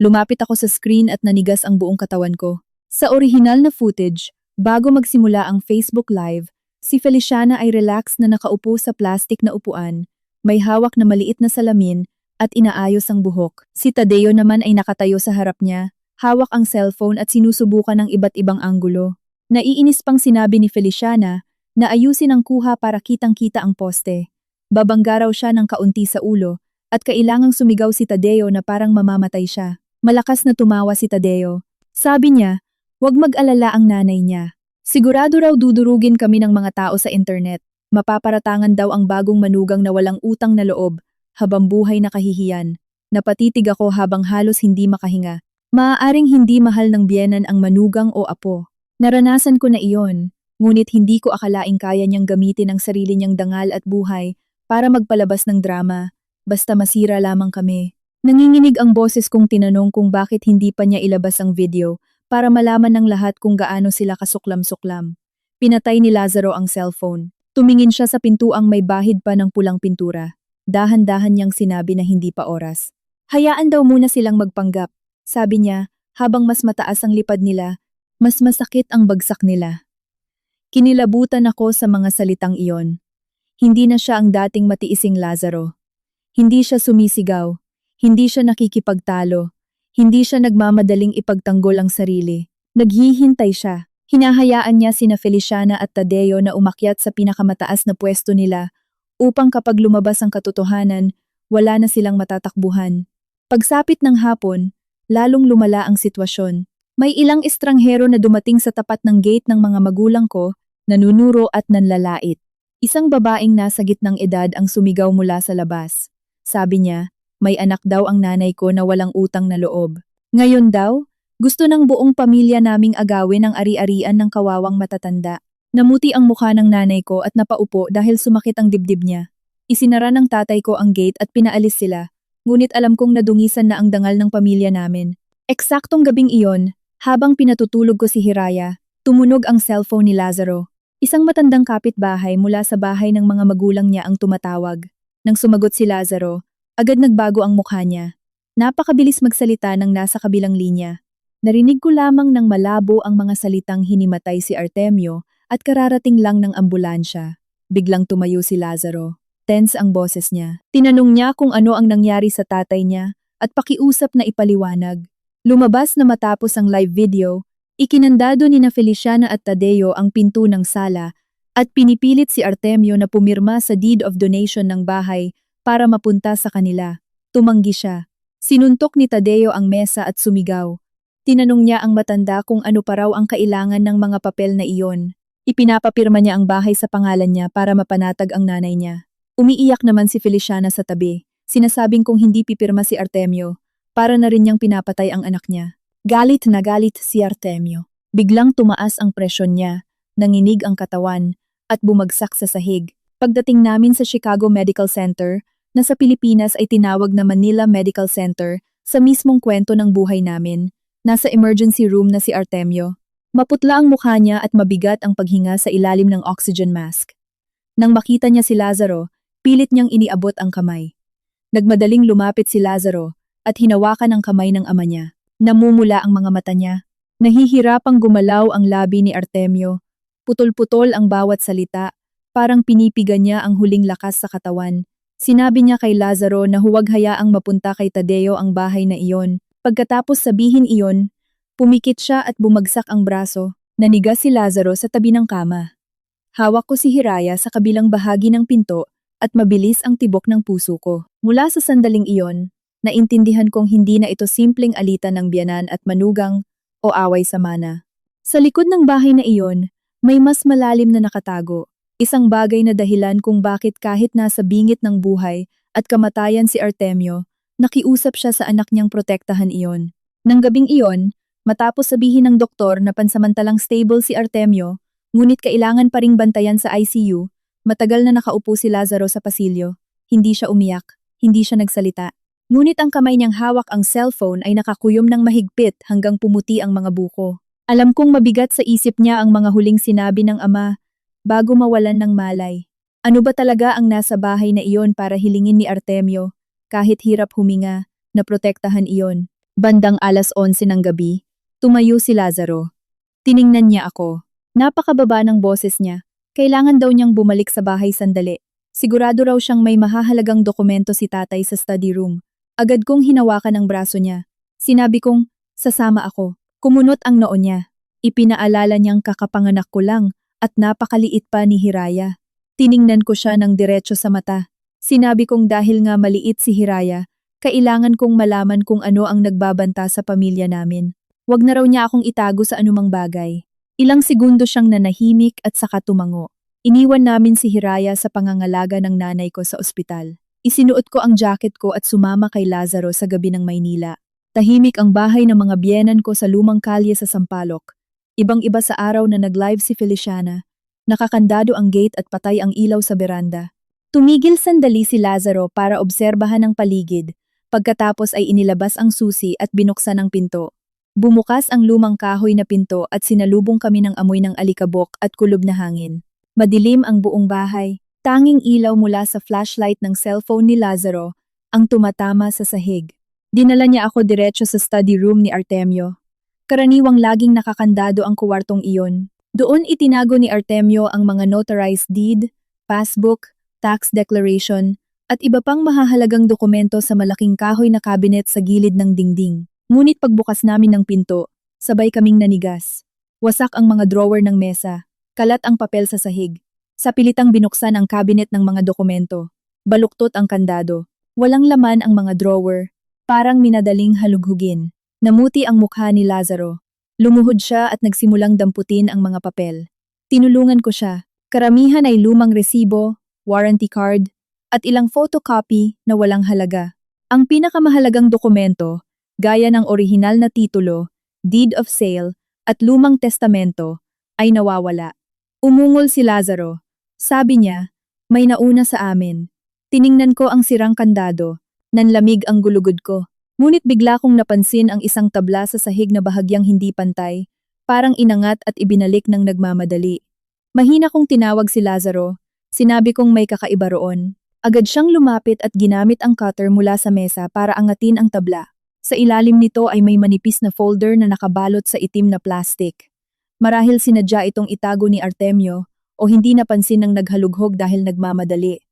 Lumapit ako sa screen at nanigas ang buong katawan ko. Sa orihinal na footage, bago magsimula ang Facebook Live, si Feliciana ay relaxed na nakaupo sa plastic na upuan, may hawak na maliit na salamin at inaayos ang buhok. Si Tadeo naman ay nakatayo sa harap niya, hawak ang cellphone at sinusubukan ng iba't ibang anggulo. Naiinis pang sinabi ni Feliciana na ayusin ang kuha para kitang-kita ang poste. Babangga raw siya ng kaunti sa ulo at kailangang sumigaw si Tadeo na parang mamamatay siya. Malakas na tumawa si Tadeo. Sabi niya, huwag mag-alala ang nanay niya. Sigurado raw dudurugin kami ng mga tao sa internet. Mapaparatangan daw ang bagong manugang na walang utang na loob, habang buhay na kahihiyan. Napatitig ako habang halos hindi makahinga. Maaaring hindi mahal ng biyenan ang manugang o apo. Naranasan ko na iyon, ngunit hindi ko akalaing kaya niyang gamitin ang sarili niyang dangal at buhay para magpalabas ng drama, basta masira lamang kami. Nanginginig ang boses kong tinanong kung bakit hindi pa niya ilabas ang video para malaman ng lahat kung gaano sila kasuklam-suklam. Pinatay ni Lazaro ang cellphone. Tumingin siya sa pintuang may bahid pa ng pulang pintura. Dahan-dahan niyang sinabi na hindi pa oras. Hayaan daw muna silang magpanggap. Sabi niya, habang mas mataas ang lipad nila, mas masakit ang bagsak nila. Kinilabutan ako sa mga salitang iyon. Hindi na siya ang dating matiising Lazaro. Hindi siya sumisigaw. Hindi siya nakikipagtalo. Hindi siya nagmamadaling ipagtanggol ang sarili. Naghihintay siya. Hinahayaan niya sina Feliciana at Tadeo na umakyat sa pinakamataas na pwesto nila upang kapag lumabas ang katotohanan, wala na silang matatakbuhan. Pagsapit ng hapon, lalong lumala ang sitwasyon. May ilang estranghero na dumating sa tapat ng gate ng mga magulang ko, nanunuro at nanlalait. Isang babaeng nasa gitnang edad ang sumigaw mula sa labas. Sabi niya, may anak daw ang nanay ko na walang utang na loob. Ngayon daw, gusto ng buong pamilya naming agawin ang ari-arian ng kawawang matatanda. Namuti ang mukha ng nanay ko at napaupo dahil sumakit ang dibdib niya. Isinara ng tatay ko ang gate at pinaalis sila, ngunit alam kong nadungisan na ang dangal ng pamilya namin. Eksaktong gabing iyon, habang pinatutulog ko si Hiraya, tumunog ang cellphone ni Lazaro. Isang matandang kapitbahay mula sa bahay ng mga magulang niya ang tumatawag. Nang sumagot si Lazaro, agad nagbago ang mukha niya. Napakabilis magsalita ng nasa kabilang linya. Narinig ko lamang ng malabo ang mga salitang hinimatay si Artemio at kararating lang ng ambulansya. Biglang tumayo si Lazaro. Tense ang boses niya. Tinanong niya kung ano ang nangyari sa tatay niya at pakiusap na ipaliwanag. Lumabas na matapos ang live video, ikinandado ni na Feliciana at Tadeo ang pinto ng sala at pinipilit si Artemio na pumirma sa deed of donation ng bahay para mapunta sa kanila. Tumanggi siya. Sinuntok ni Tadeo ang mesa at sumigaw. Tinanong niya ang matanda kung ano pa raw ang kailangan ng mga papel na iyon. Ipinapapirma niya ang bahay sa pangalan niya para mapanatag ang nanay niya. Umiiyak naman si Feliciana sa tabi. Sinasabing kung hindi pipirma si Artemio, para na rin niyang pinapatay ang anak niya. Galit na galit si Artemio. Biglang tumaas ang presyon niya, nanginig ang katawan, at bumagsak sa sahig. Pagdating namin sa Chicago Medical Center, na sa Pilipinas ay tinawag na Manila Medical Center, sa mismong kwento ng buhay namin, nasa emergency room na si Artemio. Maputla ang mukha niya at mabigat ang paghinga sa ilalim ng oxygen mask. Nang makita niya si Lazaro, pilit niyang iniabot ang kamay. Nagmadaling lumapit si Lazaro at hinawakan ang kamay ng ama niya. Namumula ang mga mata niya. Nahihirapang gumalaw ang labi ni Artemio. Putol-putol ang bawat salita, parang pinipiga niya ang huling lakas sa katawan. Sinabi niya kay Lazaro na huwag hayaang mapunta kay Tadeo ang bahay na iyon. Pagkatapos sabihin iyon, pumikit siya at bumagsak ang braso. Nanigas si Lazaro sa tabi ng kama. Hawak ko si Hiraya sa kabilang bahagi ng pinto at mabilis ang tibok ng puso ko. Mula sa sandaling iyon, naintindihan kong hindi na ito simpleng alitan ng biyanan at manugang o away sa mana. Sa likod ng bahay na iyon, may mas malalim na nakatago. Isang bagay na dahilan kung bakit kahit nasa bingit ng buhay at kamatayan si Artemio, nakiusap siya sa anak niyang protektahan iyon. Nang gabing iyon, matapos sabihin ng doktor na pansamantalang stable si Artemio, ngunit kailangan pa ring bantayan sa ICU, matagal na nakaupo si Lazaro sa pasilyo. Hindi siya umiyak, hindi siya nagsalita. Ngunit ang kamay niyang hawak ang cellphone ay nakakuyom ng mahigpit hanggang pumuti ang mga buko. Alam kong mabigat sa isip niya ang mga huling sinabi ng ama bago mawalan ng malay. Ano ba talaga ang nasa bahay na iyon para hilingin ni Artemio, kahit hirap huminga, na protektahan iyon? Bandang 11:00 ng gabi, tumayo si Lazaro. Tiningnan niya ako. Napakababa ng boses niya. Kailangan daw niyang bumalik sa bahay sandali. Sigurado raw siyang may mahahalagang dokumento si tatay sa study room. Agad kong hinawakan ang braso niya. Sinabi kong, sasama ako. Kumunot ang noo niya. Ipinaalala niyang kakapanganak ko lang at napakaliit pa ni Hiraya. Tiningnan ko siya ng diretso sa mata. Sinabi kong dahil nga maliit si Hiraya, kailangan kong malaman kung ano ang nagbabanta sa pamilya namin. Wag na raw niya akong itago sa anumang bagay. Ilang segundo siyang nanahimik at saka tumango. Iniwan namin si Hiraya sa pangangalaga ng nanay ko sa ospital. Isinuot ko ang jacket ko at sumama kay Lazaro sa gabi ng Maynila. Tahimik ang bahay ng mga biyenan ko sa lumang kalye sa Sampaloc. Ibang-iba sa araw na nag-live si Feliciana. Nakakandado ang gate at patay ang ilaw sa beranda. Tumigil sandali si Lazaro para obserbahan ang paligid. Pagkatapos ay inilabas ang susi at binuksan ang pinto. Bumukas ang lumang kahoy na pinto at sinalubong kami ng amoy ng alikabok at kulob na hangin. Madilim ang buong bahay. Tanging ilaw mula sa flashlight ng cellphone ni Lazaro ang tumatama sa sahig. Dinala niya ako diretso sa study room ni Artemio. Karaniwang laging nakakandado ang kuwartong iyon. Doon itinago ni Artemio ang mga notarized deed, passbook, tax declaration, at iba pang mahahalagang dokumento sa malaking kahoy na cabinet sa gilid ng dingding. Ngunit pagbukas namin ng pinto, sabay kaming nanigas. Wasak ang mga drawer ng mesa. Kalat ang papel sa sahig. Sa pilitang binuksan ang cabinet ng mga dokumento. Baluktot ang kandado. Walang laman ang mga drawer. Parang minadaling halughugin. Namuti ang mukha ni Lazaro. Lumuhod siya at nagsimulang damputin ang mga papel. Tinulungan ko siya. Karamihan ay lumang resibo, warranty card, at ilang photocopy na walang halaga. Ang pinakamahalagang dokumento, gaya ng orihinal na titulo, deed of sale, at lumang testamento, ay nawawala. Umungol si Lazaro. Sabi niya, may nauna sa amin. Tiningnan ko ang sirang kandado. Nanlamig ang gulugod ko. Ngunit bigla kong napansin ang isang tabla sa sahig na bahagyang hindi pantay, parang inangat at ibinalik ng nagmamadali. Mahina kong tinawag si Lazaro. Sinabi kong may kakaiba roon. Agad siyang lumapit at ginamit ang cutter mula sa mesa para angatin ang tabla. Sa ilalim nito ay may manipis na folder na nakabalot sa itim na plastic. Marahil sinadya itong itago ni Artemio o hindi napansin ng naghalughog dahil nagmamadali.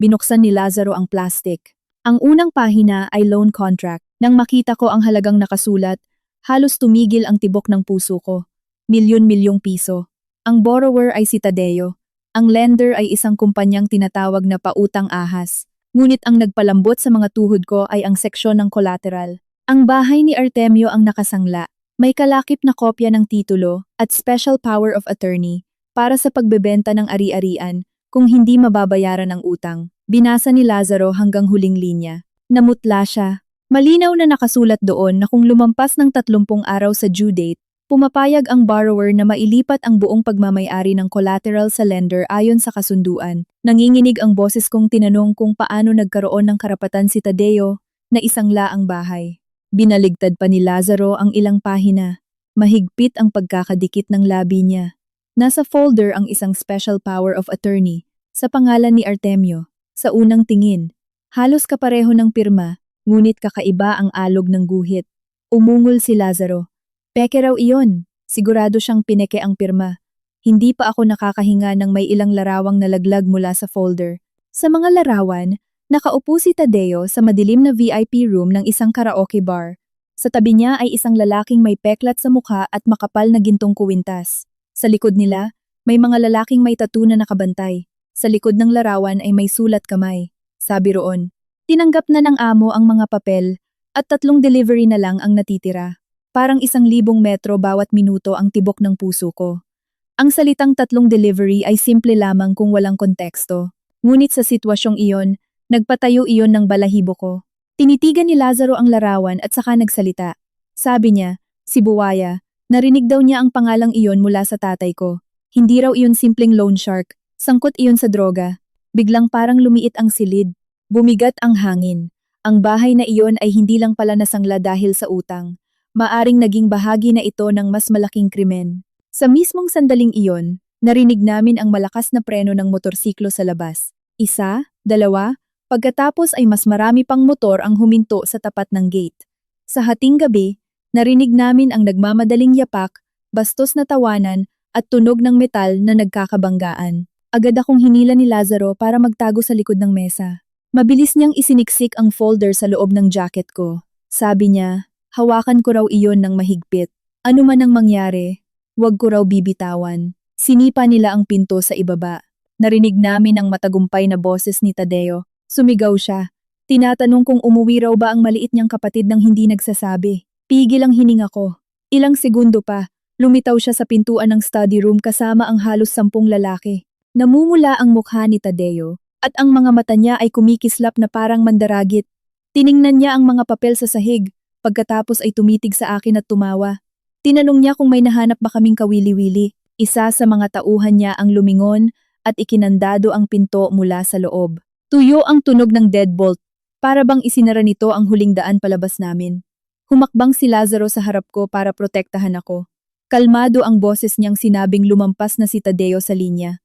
Binuksan ni Lazaro ang plastic. Ang unang pahina ay loan contract. Nang makita ko ang halagang nakasulat, halos tumigil ang tibok ng puso ko. Milyon-milyong piso. Ang borrower ay si Tadeo. Ang lender ay isang kumpanyang tinatawag na pautang ahas. Ngunit ang nagpalambot sa mga tuhod ko ay ang seksyon ng collateral. Ang bahay ni Artemio ang nakasangla. May kalakip na kopya ng titulo at special power of attorney para sa pagbebenta ng ari-arian kung hindi mababayaran ang utang. Binasa ni Lazaro hanggang huling linya. Namutla siya. Malinaw na nakasulat doon na kung lumampas ng 30 araw sa due date, pumapayag ang borrower na mailipat ang buong pagmamayari ng collateral sa lender ayon sa kasunduan. Nanginginig ang boses kong tinanong kung paano nagkaroon ng karapatan si Tadeo na isangla ang bahay. Binaligtad pa ni Lazaro ang ilang pahina. Mahigpit ang pagkakadikit ng labi niya. Nasa folder ang isang special power of attorney sa pangalan ni Artemio. Sa unang tingin, halos kapareho ng pirma, ngunit kakaiba ang alog ng guhit. Umungol si Lazaro. Peke raw iyon. Sigurado siyang pineke ang pirma. Hindi pa ako nakakahinga nang may ilang larawang nalaglag mula sa folder. Sa mga larawan, nakaupo si Tadeo sa madilim na VIP room ng isang karaoke bar. Sa tabi niya ay isang lalaking may peklat sa mukha at makapal na gintong kuwintas. Sa likod nila, may mga lalaking may tattoo na nakabantay. Sa likod ng larawan ay may sulat kamay. Sabi roon, tinanggap na ng amo ang mga papel at 3 delivery na lang ang natitira. Parang 1,000 metro bawat minuto ang tibok ng puso ko. Ang salitang 3 delivery ay simple lamang kung walang konteksto. Ngunit sa sitwasyong iyon, nagpatayo iyon ng balahibo ko. Tinitigan ni Lazaro ang larawan at saka nagsalita. Sabi niya, si Buwaya, narinig daw niya ang pangalang iyon mula sa tatay ko. Hindi raw iyon simpleng loan shark, sangkot iyon sa droga. Biglang parang lumiit ang silid. Bumigat ang hangin. Ang bahay na iyon ay hindi lang pala nasangla dahil sa utang. Maaring naging bahagi na ito ng mas malaking krimen. Sa mismong sandaling iyon, narinig namin ang malakas na preno ng motorsiklo sa labas. Isa, dalawa, pagkatapos ay mas marami pang motor ang huminto sa tapat ng gate. Sa hating gabi, narinig namin ang nagmamadaling yapak, bastos na tawanan, at tunog ng metal na nagkakabanggaan. Agad akong hinila ni Lazaro para magtago sa likod ng mesa. Mabilis niyang isiniksik ang folder sa loob ng jacket ko. Sabi niya, hawakan ko raw iyon ng mahigpit. Ano man ang mangyari, huwag ko raw bibitawan. Sinipa nila ang pinto sa ibaba. Narinig namin ang matagumpay na boses ni Tadeo. Sumigaw siya. Tinatanong kung umuwi raw ba ang maliit niyang kapatid nang hindi nagsasabi. Pigil ang hininga ko. Ilang segundo pa, lumitaw siya sa pintuan ng study room kasama ang halos 10 lalaki. Namumula ang mukha ni Tadeo, at ang mga mata niya ay kumikislap na parang mandaragit. Tiningnan niya ang mga papel sa sahig, pagkatapos ay tumitig sa akin at tumawa. Tinanong niya kung may nahanap ba kaming kawili-wili. Isa sa mga tauhan niya ang lumingon at ikinandado ang pinto mula sa loob. Tuyo ang tunog ng deadbolt, para bang isinara nito ang huling daan palabas namin. Humakbang si Lazaro sa harap ko para protektahan ako. Kalmado ang boses niyang sinabing lumampas na si Tadeo sa linya.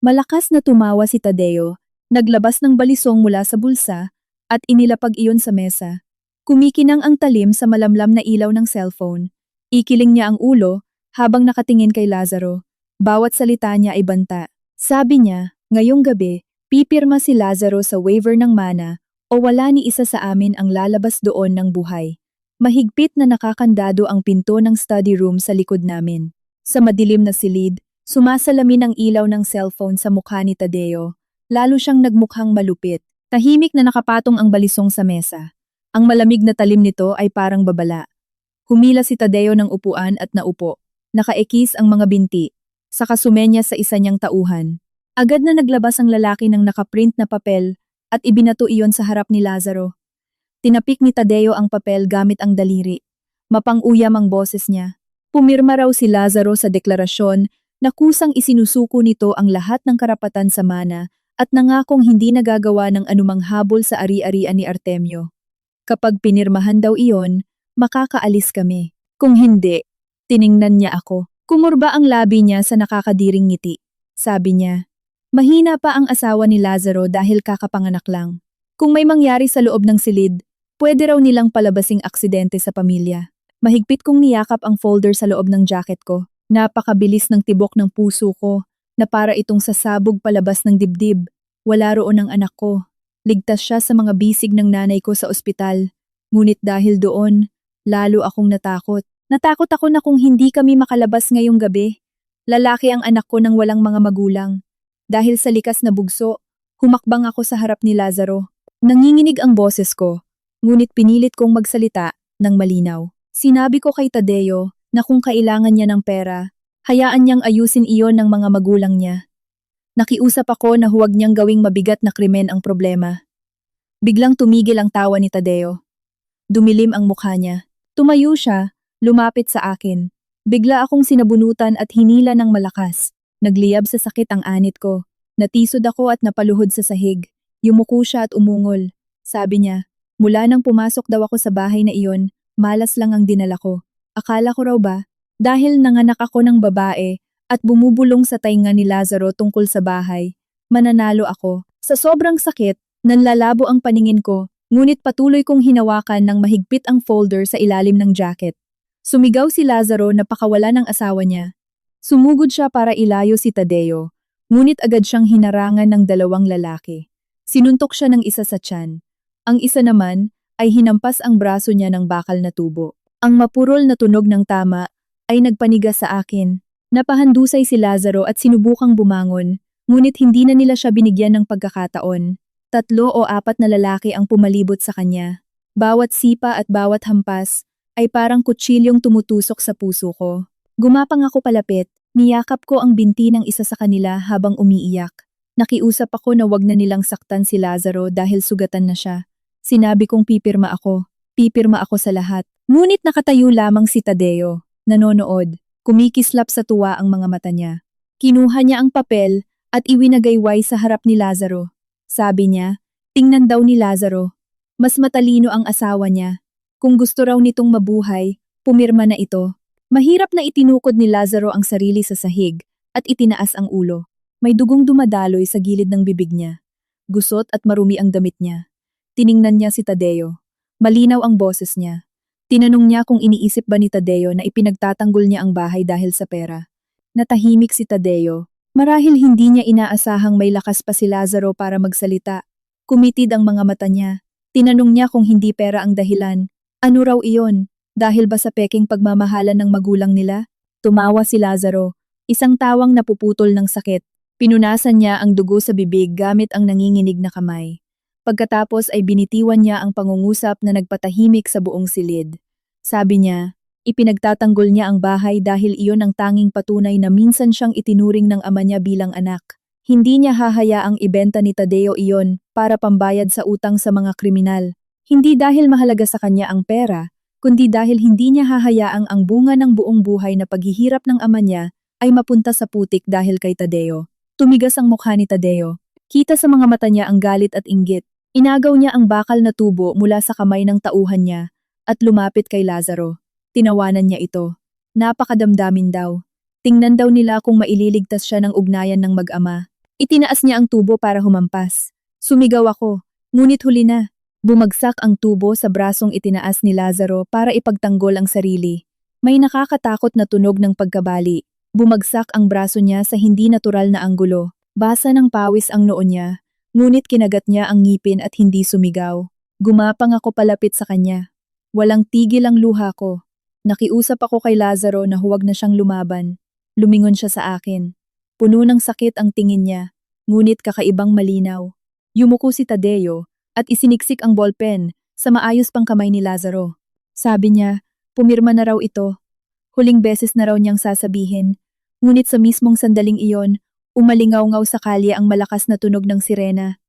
Malakas na tumawa si Tadeo, naglabas ng balisong mula sa bulsa, at inilapag iyon sa mesa. Kumikinang ang talim sa malamlam na ilaw ng cellphone. Ikiling niya ang ulo, habang nakatingin kay Lazaro. Bawat salita niya ay banta. Sabi niya, ngayong gabi, pipirma si Lazaro sa waiver ng mana, o wala ni isa sa amin ang lalabas doon ng buhay. Mahigpit na nakakandado ang pinto ng study room sa likod namin. Sa madilim na silid, sumasalamin ang ilaw ng cellphone sa mukha ni Tadeo. Lalo siyang nagmukhang malupit. Tahimik na nakapatong ang balisong sa mesa. Ang malamig na talim nito ay parang babala. Humila si Tadeo ng upuan at naupo. Nakaekis ang mga binti. Saka sumenya sa isa niyang tauhan. Agad na naglabas ang lalaki ng nakaprint na papel at ibinato iyon sa harap ni Lazaro. Tinapik ni Tadeo ang papel gamit ang daliri. Mapang-uyam ang boses niya. Pumirma raw si Lazaro sa deklarasyon na kusang isinusuko nito ang lahat ng karapatan sa mana at nangakong hindi nagagawa ng anumang habol sa ari-arian ni Artemio. Kapag pinirmahan daw iyon, makakaalis kami. Kung hindi, tiningnan niya ako. Kumurba ang labi niya sa nakakadiring ngiti. Sabi niya, mahina pa ang asawa ni Lazaro dahil kakapanganak lang. Kung may mangyari sa loob ng silid, pwede raw nilang palabasing aksidente sa pamilya. Mahigpit kong niyakap ang folder sa loob ng jacket ko. Napakabilis ng tibok ng puso ko na para itong sasabog palabas ng dibdib. Wala roon ang anak ko. Ligtas siya sa mga bisig ng nanay ko sa ospital. Ngunit dahil doon, lalo akong natakot. Natakot ako na kung hindi kami makalabas ngayong gabi. Lalaki ang anak ko nang walang mga magulang. Dahil sa likas na bugso, humakbang ako sa harap ni Lazaro. Nanginginig ang boses ko, ngunit pinilit kong magsalita ng malinaw. Sinabi ko kay Tadeo na kung kailangan niya ng pera, hayaan niyang ayusin iyon ng mga magulang niya. Nakiusap ako na huwag niyang gawing mabigat na krimen ang problema. Biglang tumigil ang tawa ni Tadeo. Dumilim ang mukha niya. Tumayo siya, lumapit sa akin. Bigla akong sinabunutan at hinila ng malakas. Nagliyab sa sakit ang anit ko. Natisod ako at napaluhod sa sahig. Yumuko siya at umungol. Sabi niya, mula nang pumasok daw ako sa bahay na iyon, malas lang ang dinala ko. Akala ko raw ba, dahil nanganak ako ng babae at bumubulong sa tainga ni Lazaro tungkol sa bahay, mananalo ako. Sa sobrang sakit, nanlalabo ang paningin ko, ngunit patuloy kong hinawakan ng mahigpit ang folder sa ilalim ng jacket. Sumigaw si Lazaro na pakawala ng asawa niya. Sumugod siya para ilayo si Tadeo, ngunit agad siyang hinarangan ng 2 lalaki. Sinuntok siya ng isa sa tiyan. Ang isa naman ay hinampas ang braso niya ng bakal na tubo. Ang mapurol na tunog ng tama ay nagpanigas sa akin. Napahandusay si Lazaro at sinubukang bumangon, ngunit hindi na nila siya binigyan ng pagkakataon. 3 o 4 na lalaki ang pumalibot sa kanya. Bawat sipa at bawat hampas ay parang kutsilyong tumutusok sa puso ko. Gumapang ako palapit, niyakap ko ang binti ng isa sa kanila habang umiiyak. Nakiusap ako na wag na nilang saktan si Lazaro dahil sugatan na siya. Sinabi kong pipirma ako sa lahat. Ngunit nakatayo lamang si Tadeo, nanonood. Kumikislap sa tuwa ang mga mata niya. Kinuha niya ang papel at iwinagayway sa harap ni Lazaro. Sabi niya, tingnan daw ni Lazaro. Mas matalino ang asawa niya. Kung gusto raw nitong mabuhay, Pumirma na ito. Mahirap na itinukod ni Lazaro ang sarili sa sahig at itinaas ang ulo. May dugong dumadaloy sa gilid ng bibig niya. Gusot at marumi ang damit niya. Tiningnan niya si Tadeo. Malinaw ang boses niya. Tinanong niya kung iniisip ba ni Tadeo na ipinagtatanggol niya ang bahay dahil sa pera. Natahimik si Tadeo. Marahil hindi niya inaasahang may lakas pa si Lazaro para magsalita. Kumitid ang mga mata niya. Tinanong niya kung hindi pera ang dahilan. Ano raw iyon? Dahil ba sa peking pagmamahalan ng magulang nila? Tumawa si Lazaro. Isang tawang napuputol ng sakit. Pinunasan niya ang dugo sa bibig gamit ang nanginginig na kamay. Pagkatapos ay binitiwan niya ang pangungusap na nagpatahimik sa buong silid. Sabi niya, ipinagtatanggol niya ang bahay dahil iyon ang tanging patunay na minsan siyang itinuring ng ama niya bilang anak. Hindi niya hahayaang ibenta ni Tadeo iyon para pambayad sa utang sa mga kriminal. Hindi dahil mahalaga sa kanya ang pera, kundi dahil hindi niya hahayaang ang bunga ng buong buhay na paghihirap ng ama niya ay mapunta sa putik dahil kay Tadeo. Tumigas ang mukha ni Tadeo. Kita sa mga mata niya ang galit at inggit. Inagaw niya ang bakal na tubo mula sa kamay ng tauhan niya at lumapit kay Lazaro. Tinawanan niya ito. Napakadamdamin daw. Tingnan daw nila kung maililigtas siya ng ugnayan ng mag-ama. Itinaas niya ang tubo para humampas. Sumigaw ako, ngunit huli na. Bumagsak ang tubo sa brasong itinaas ni Lazaro para ipagtanggol ang sarili. May nakakatakot na tunog ng pagkabali. Bumagsak ang braso niya sa hindi natural na anggulo. Basa ng pawis ang noo niya, ngunit kinagat niya ang ngipin at hindi sumigaw. Gumapang ako palapit sa kanya. Walang tigil ang luha ko. Nakiusap ako kay Lazaro na huwag na siyang lumaban. Lumingon siya sa akin. Puno ng sakit ang tingin niya, ngunit kakaibang malinaw. Yumuko si Tadeo at isiniksik ang ballpen sa maayos pang kamay ni Lazaro. Sabi niya, pumirma na raw ito. Huling beses na raw niyang sasabihin. Ngunit sa mismong sandaling iyon, umalingaw-ngaw sa kalye ang malakas na tunog ng sirena.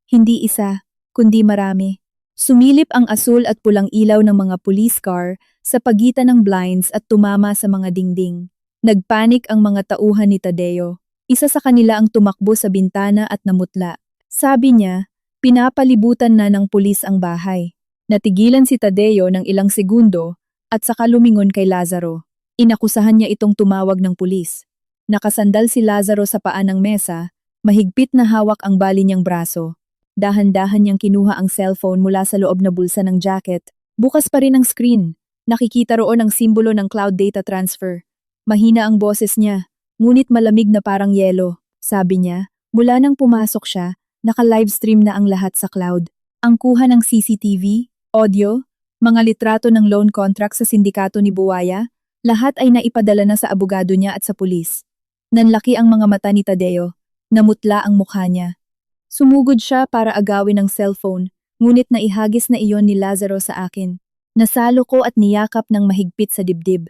Hindi isa, kundi marami. Sumilip ang asul at pulang ilaw ng mga police car sa pagitan ng blinds at tumama sa mga dingding. Nagpanik ang mga tauhan ni Tadeo. Isa sa kanila ang tumakbo sa bintana at namutla. Sabi niya, pinapalibutan na ng pulis ang bahay. Natigilan si Tadeo ng ilang segundo at saka lumingon kay Lazaro. Inakusahan niya itong tumawag ng pulis. Nakasandal si Lazaro sa paan ng mesa, mahigpit na hawak ang bali niyang braso. Dahan-dahan niyang kinuha ang cellphone mula sa loob na bulsa ng jacket. Bukas pa rin ang screen. Nakikita roon ang simbolo ng cloud data transfer. Mahina ang boses niya, ngunit malamig na parang yelo. Sabi niya, mula nang pumasok siya, naka-livestream na ang lahat sa cloud. Ang kuha ng CCTV, audio, mga litrato ng loan contract sa sindikato ni Buwaya, lahat ay naipadala na sa abogado niya at sa pulis. Nanlaki ang mga mata ni Tadeo. Namutla ang mukha niya. Sumugod siya para agawin ang cellphone, ngunit naihagis na iyon ni Lazaro sa akin. Nasalo ko at niyakap ng mahigpit sa dibdib.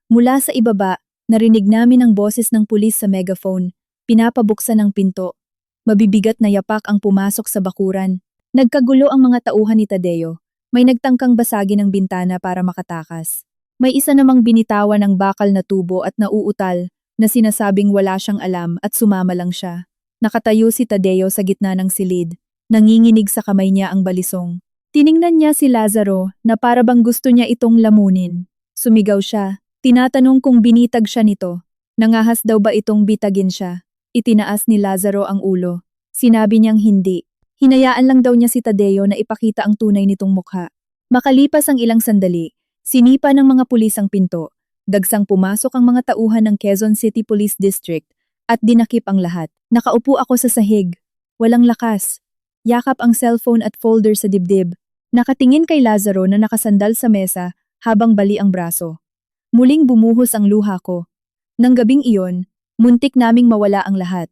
Mula sa ibaba, narinig namin ang boses ng pulis sa megaphone. Pinapabuksan ang pinto. Mabibigat na yapak ang pumasok sa bakuran. Nagkagulo ang mga tauhan ni Tadeo. May nagtangkang basagin ang bintana para makatakas. May isa namang binitawan ng bakal na tubo at nauutal na sinasabing wala siyang alam at sumama lang siya. Nakatayo si Tadeo sa gitna ng silid. Nanginginig sa kamay niya ang balisong. Tiningnan niya si Lazaro na para bang gusto niya itong lamunin. Sumigaw siya. Tinatanong kung binitag siya nito. Nangahas daw ba itong bitagin siya? Itinaas ni Lazaro ang ulo. Sinabi niyang hindi. Hinayaan lang daw niya si Tadeo na ipakita ang tunay nitong mukha. Makalipas ang ilang sandali, sinipa ng mga pulis ang pinto. Dagsang pumasok ang mga tauhan ng Quezon City Police District at dinakip ang lahat. Nakaupo ako sa sahig. Walang lakas. Yakap ang cellphone at folder sa dibdib. Nakatingin kay Lazaro na nakasandal sa mesa habang bali ang braso. Muling bumuhos ang luha ko. Nang gabing iyon, muntik naming mawala ang lahat.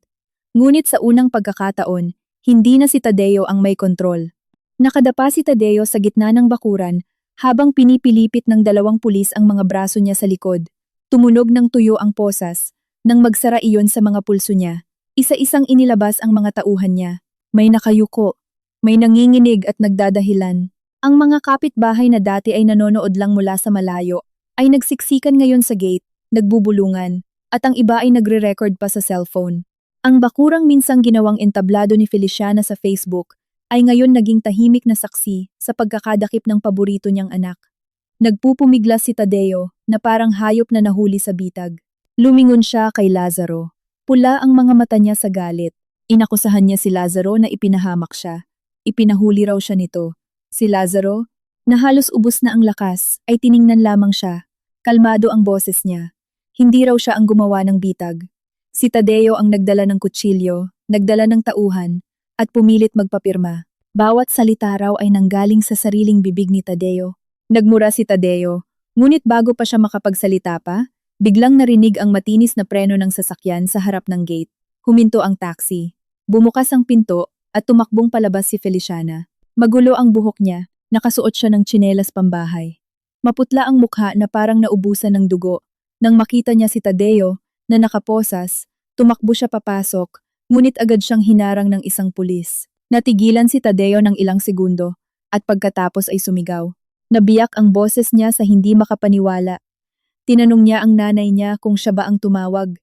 Ngunit sa unang pagkakataon, hindi na si Tadeo ang may kontrol. Nakadapa si Tadeo sa gitna ng bakuran habang pinipilipit ng dalawang pulis ang mga braso niya sa likod. Tumunog ng tuyo ang posas. Nang magsara iyon sa mga pulso niya, isa-isang inilabas ang mga tauhan niya. May nakayuko, may nanginginig at nagdadahilan. Ang mga kapitbahay na dati ay nanonood lang mula sa malayo, ay nagsiksikan ngayon sa gate, nagbubulungan, at ang iba ay nagre-record pa sa cellphone. Ang bakurang minsang ginawang entablado ni Feliciana sa Facebook, ay ngayon naging tahimik na saksi sa pagkakadakip ng paborito niyang anak. Nagpupumiglas si Tadeo na parang hayop na nahuli sa bitag. Lumingon siya kay Lazaro. Pula ang mga mata niya sa galit. Inakusahan niya si Lazaro na ipinahamak siya. Ipinahuli raw siya nito. Si Lazaro, na halos ubos na ang lakas, ay tiningnan lamang siya. Kalmado ang boses niya. Hindi raw siya ang gumawa ng bitag. Si Tadeo ang nagdala ng kutsilyo, nagdala ng tauhan, at pumilit magpapirma. Bawat salita raw ay nanggaling sa sariling bibig ni Tadeo. Nagmura si Tadeo, ngunit bago pa siya makapagsalita pa, biglang narinig ang matinis na preno ng sasakyan sa harap ng gate. Huminto ang taxi. Bumukas ang pinto at tumakbong palabas si Feliciana. Magulo ang buhok niya, nakasuot siya ng tsinelas pambahay. Maputla ang mukha na parang naubusan ng dugo. Nang makita niya si Tadeo, na nakaposas, tumakbo siya papasok, ngunit agad siyang hinarang ng isang pulis. Natigilan si Tadeo ng ilang segundo, at pagkatapos ay sumigaw. Nabiyak ang boses niya sa hindi makapaniwala. Tinanong niya ang nanay niya kung siya ba ang tumawag.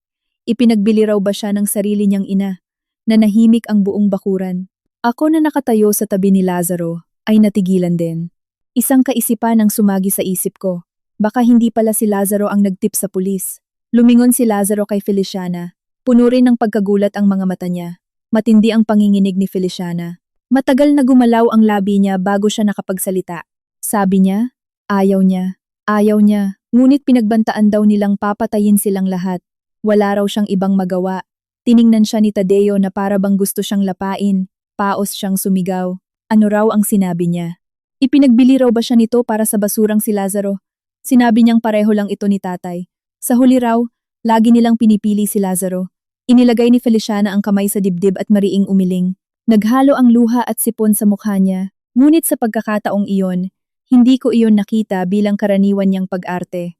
Ipinagbili raw ba siya ng sarili niyang ina? Nanahimik ang buong bakuran. Ako na nakatayo sa tabi ni Lazaro, ay natigilan din. Isang kaisipan ang sumagi sa isip ko. Baka hindi pala si Lazaro ang nagtip sa pulis. Lumingon si Lazaro kay Feliciana. Puno rin ng pagkagulat ang mga mata niya. Matindi ang panginginig ni Feliciana. Matagal na gumalaw ang labi niya bago siya nakapagsalita. Sabi niya, ayaw niya, ngunit pinagbantaan daw nilang papatayin silang lahat. Wala raw siyang ibang magawa. Tiningnan siya ni Tadeo na para bang gusto siyang lapain, paos siyang sumigaw. Ano raw ang sinabi niya? Ipinagbili raw ba siya nito para sa basurang si Lazaro? Sinabi niyang pareho lang ito ni tatay. Sa huli raw, lagi nilang pinipili si Lazaro. Inilagay ni Feliciana ang kamay sa dibdib at mariing umiling. Naghalo ang luha at sipon sa mukha niya, ngunit sa pagkakataong iyon, hindi ko iyon nakita bilang karaniwan niyang pag-arte.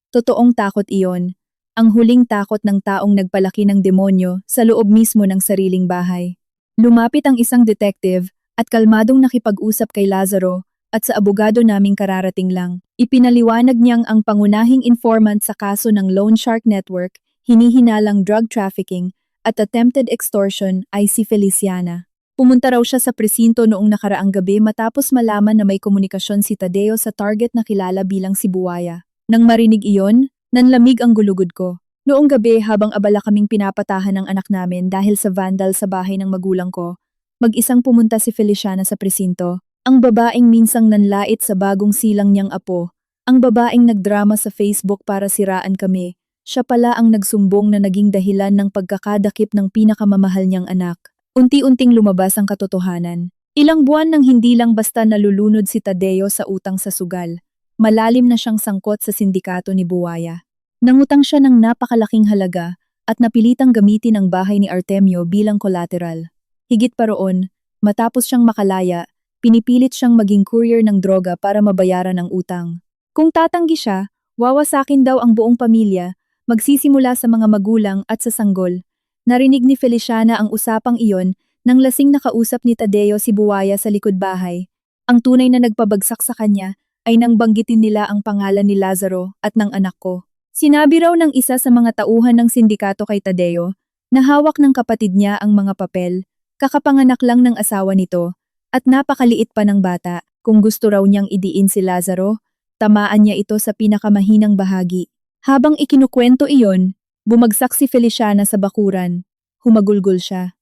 Totoong takot iyon. Ang huling takot ng taong nagpalaki ng demonyo sa loob mismo ng sariling bahay. Lumapit ang isang detective at kalmadong nakipag-usap kay Lazaro at sa abogado naming kararating lang. Ipinaliwanag niyang ang pangunahing informant sa kaso ng Loan Shark Network, hinihinalang drug trafficking at attempted extortion ay si Feliciana. Pumunta raw siya sa presinto noong nakaraang gabi matapos malaman na may komunikasyon si Tadeo sa target na kilala bilang si Buwaya. Nang marinig iyon, nanlamig ang gulugod ko. Noong gabi habang abala kaming pinapatahan ng anak namin dahil sa vandal sa bahay ng magulang ko, mag-isang pumunta si Feliciana sa presinto. Ang babaeng minsang nanlait sa bagong silang niyang apo. Ang babaeng nagdrama sa Facebook para siraan kami. Siya pala ang nagsumbong na naging dahilan ng pagkakadakip ng pinakamamahal niyang anak. Unti-unting lumabas ang katotohanan. Ilang buwan nang hindi lang basta nalulunod si Tadeo sa utang sa sugal. Malalim na siyang sangkot sa sindikato ni Buwaya. Nangutang siya ng napakalaking halaga at napilitang gamitin ang bahay ni Artemio bilang collateral. Higit pa roon, matapos siyang makalaya, pinipilit siyang maging courier ng droga para mabayaran ang utang. Kung tatanggi siya, wawasakin daw ang buong pamilya, magsisimula sa mga magulang at sa sanggol. Narinig ni Feliciana ang usapang iyon nang lasing nakausap ni Tadeo si Buwaya sa likod bahay. Ang tunay na nagpabagsak sa kanya ay nang banggitin nila ang pangalan ni Lazaro at ng anak ko. Sinabi raw ng isa sa mga tauhan ng sindikato kay Tadeo na hawak ng kapatid niya ang mga papel, kakapanganak lang ng asawa nito, at napakaliit pa ng bata. Kung gusto raw niyang idiin si Lazaro, tamaan niya ito sa pinakamahinang bahagi. Habang ikinukwento iyon, bumagsak si Feliciana sa bakuran. Humagulgol siya.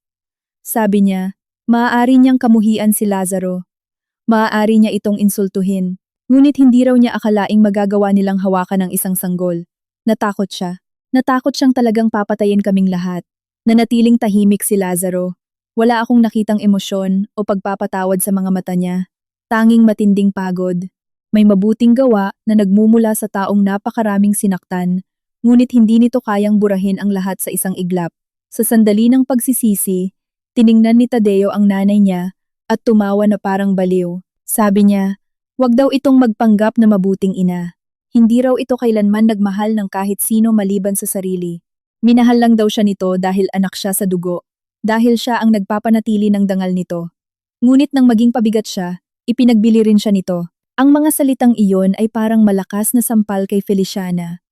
Sabi niya, maaari niyang kamuhian si Lazaro. Maaari niya itong insultuhin. Ngunit hindi raw niya akalaing magagawa nilang hawakan ng isang sanggol. Natakot siya. Natakot siyang talagang papatayin kaming lahat. Nanatiling tahimik si Lazaro. Wala akong nakitang emosyon o pagpapatawad sa mga mata niya. Tanging matinding pagod. May mabuting gawa na nagmumula sa taong napakaraming sinaktan, ngunit hindi nito kayang burahin ang lahat sa isang iglap. Sa sandali ng pagsisisi, tiningnan ni Tadeo ang nanay niya at tumawa na parang baliw. Sabi niya, wag daw itong magpanggap na mabuting ina. Hindi raw ito kailanman nagmahal ng kahit sino maliban sa sarili. Minahal lang daw siya nito dahil anak siya sa dugo. Dahil siya ang nagpapanatili ng dangal nito. Ngunit nang maging pabigat siya, ipinagbili rin siya nito. Ang mga salitang iyon ay parang malakas na sampal kay Feliciana.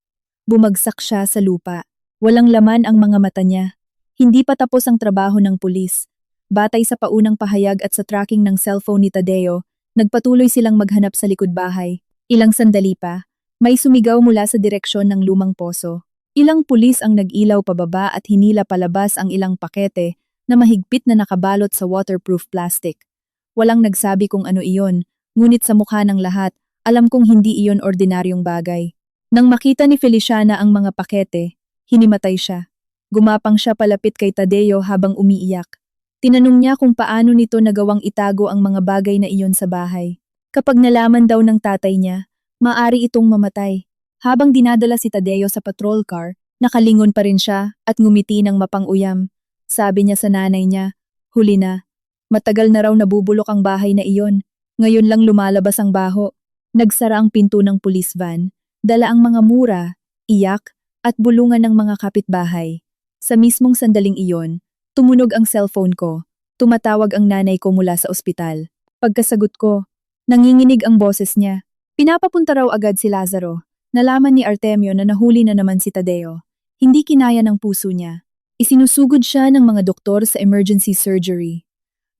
Bumagsak siya sa lupa. Walang laman ang mga mata niya. Hindi pa tapos ang trabaho ng pulis. Batay sa paunang pahayag at sa tracking ng cellphone ni Tadeo, nagpatuloy silang maghanap sa likod bahay. Ilang sandali pa, may sumigaw mula sa direksyon ng lumang poso. Ilang pulis ang nag-ilaw pababa at hinila palabas ang ilang pakete na mahigpit na nakabalot sa waterproof plastic. Walang nagsabi kung ano iyon, ngunit sa mukha ng lahat, alam kong hindi iyon ordinaryong bagay. Nang makita ni Feliciana ang mga pakete, hinimatay siya. Gumapang siya palapit kay Tadeo habang umiiyak. Tinanong niya kung paano nito nagawang itago ang mga bagay na iyon sa bahay. Kapag nalaman daw ng tatay niya, maaari itong mamatay. Habang dinadala si Tadeo sa patrol car, nakalingon pa rin siya at ngumiti ng mapang-uyam. Sabi niya sa nanay niya, huli na. Matagal na raw nabubulok ang bahay na iyon. Ngayon lang lumalabas ang baho. Nagsara ang pinto ng police van, dala ang mga mura, iyak, at bulungan ng mga kapitbahay. Sa mismong sandaling iyon, tumunog ang cellphone ko. Tumatawag ang nanay ko mula sa ospital. Pagkasagot ko, nanginginig ang boses niya. Pinapapunta raw agad si Lazaro. Nalaman ni Artemio na nahuli na naman si Tadeo. Hindi kinaya ng puso niya. Isinusugod siya ng mga doktor sa emergency surgery.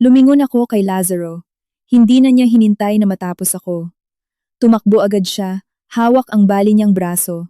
Lumingon ako kay Lazaro. Hindi na niya hinintay na matapos ako. Tumakbo agad siya, hawak ang bali niyang braso.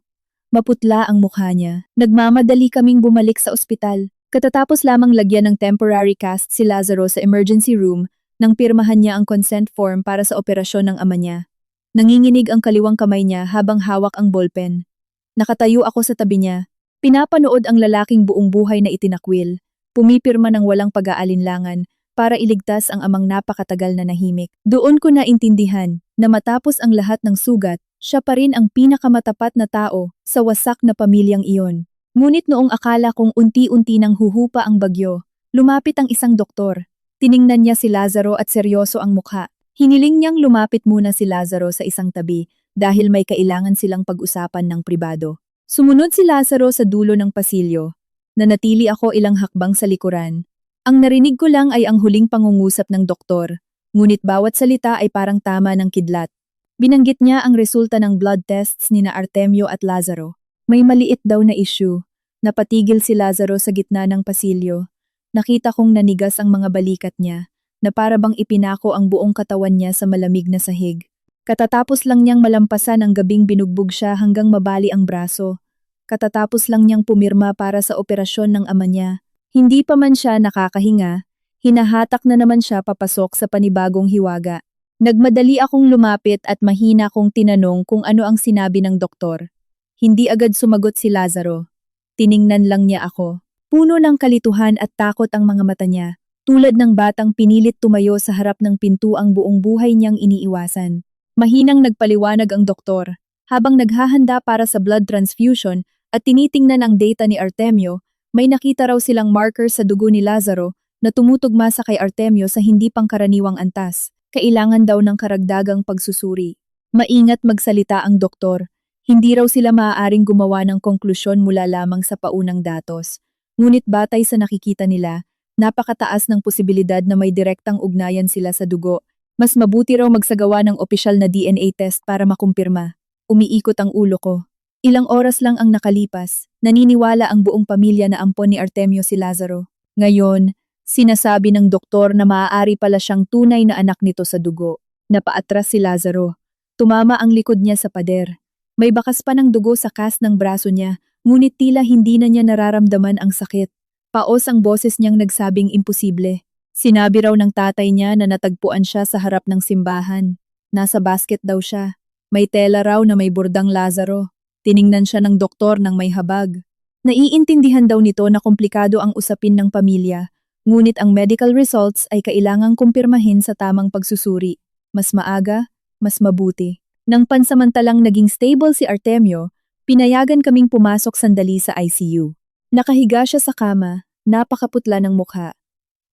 Maputla ang mukha niya. Nagmamadali kaming bumalik sa ospital. Katatapos lamang lagyan ng temporary cast si Lazaro sa emergency room nang pirmahan niya ang consent form para sa operasyon ng ama niya. Nanginginig ang kaliwang kamay niya habang hawak ang ballpen. Nakatayo ako sa tabi niya. Pinapanood ang lalaking buong buhay na itinakwil. Pumipirma ng walang pag-aalinlangan para iligtas ang amang napakatagal na nahimik. Doon ko naintindihan na matapos ang lahat ng sugat, siya pa rin ang pinakamatapat na tao sa wasak na pamilyang iyon. Ngunit noong akala kong unti-unti nang huhupa ang bagyo, lumapit ang isang doktor. Tiningnan niya si Lazaro at seryoso ang mukha. Hiniling niyang lumapit muna si Lazaro sa isang tabi dahil may kailangan silang pag-usapan ng pribado. Sumunod si Lazaro sa dulo ng pasilyo. Nanatili ako ilang hakbang sa likuran. Ang narinig ko lang ay ang huling pangungusap ng doktor, ngunit bawat salita ay parang tama ng kidlat. Binanggit niya ang resulta ng blood tests nina Artemio at Lazaro. May maliit daw na issue. Napatigil si Lazaro sa gitna ng pasilyo. Nakita kong nanigas ang mga balikat niya, na para bang ipinako ang buong katawan niya sa malamig na sahig. Katatapos lang niyang malampasan ang gabing binugbog siya hanggang mabali ang braso. Katatapos lang niyang pumirma para sa operasyon ng ama niya. Hindi pa man siya nakakahinga, hinahatak na naman siya papasok sa panibagong hiwaga. Nagmadali akong lumapit at mahina kong tinanong kung ano ang sinabi ng doktor. Hindi agad sumagot si Lazaro. Tiningnan lang niya ako. Puno ng kalituhan at takot ang mga mata niya. Tulad ng batang pinilit tumayo sa harap ng pinto ang buong buhay niyang iniiwasan. Mahinang nagpaliwanag ang doktor, habang naghahanda para sa blood transfusion at tinitingnan ang data ni Artemio, may nakita raw silang marker sa dugo ni Lazaro na tumutugma sa kay Artemio sa hindi pangkaraniwang antas. Kailangan daw ng karagdagang pagsusuri. Maingat magsalita ang doktor. Hindi raw sila maaaring gumawa ng konklusyon mula lamang sa paunang datos. Ngunit batay sa nakikita nila, napakataas ng posibilidad na may direktang ugnayan sila sa dugo. Mas mabuti raw magsagawa ng opisyal na DNA test para makumpirma. Umiikot ang ulo ko. Ilang oras lang ang nakalipas, naniniwala ang buong pamilya na ampon ni Artemio si Lazaro. Ngayon, sinasabi ng doktor na maaari pala siyang tunay na anak nito sa dugo. Napaatras si Lazaro. Tumama ang likod niya sa pader. May bakas pa ng dugo sa cast ng braso niya, ngunit tila hindi na niya nararamdaman ang sakit. Paos ang boses niyang nagsabing imposible. Sinabi raw ng tatay niya na natagpuan siya sa harap ng simbahan. Nasa basket daw siya. May tela raw na may burdang Lazaro. Tiningnan siya ng doktor ng may habag. Naiintindihan daw nito na komplikado ang usapin ng pamilya, ngunit ang medical results ay kailangang kumpirmahin sa tamang pagsusuri. Mas maaga, mas mabuti. Nang pansamantalang naging stable si Artemio, pinayagan kaming pumasok sandali sa ICU. Nakahiga siya sa kama, napakaputla ng mukha.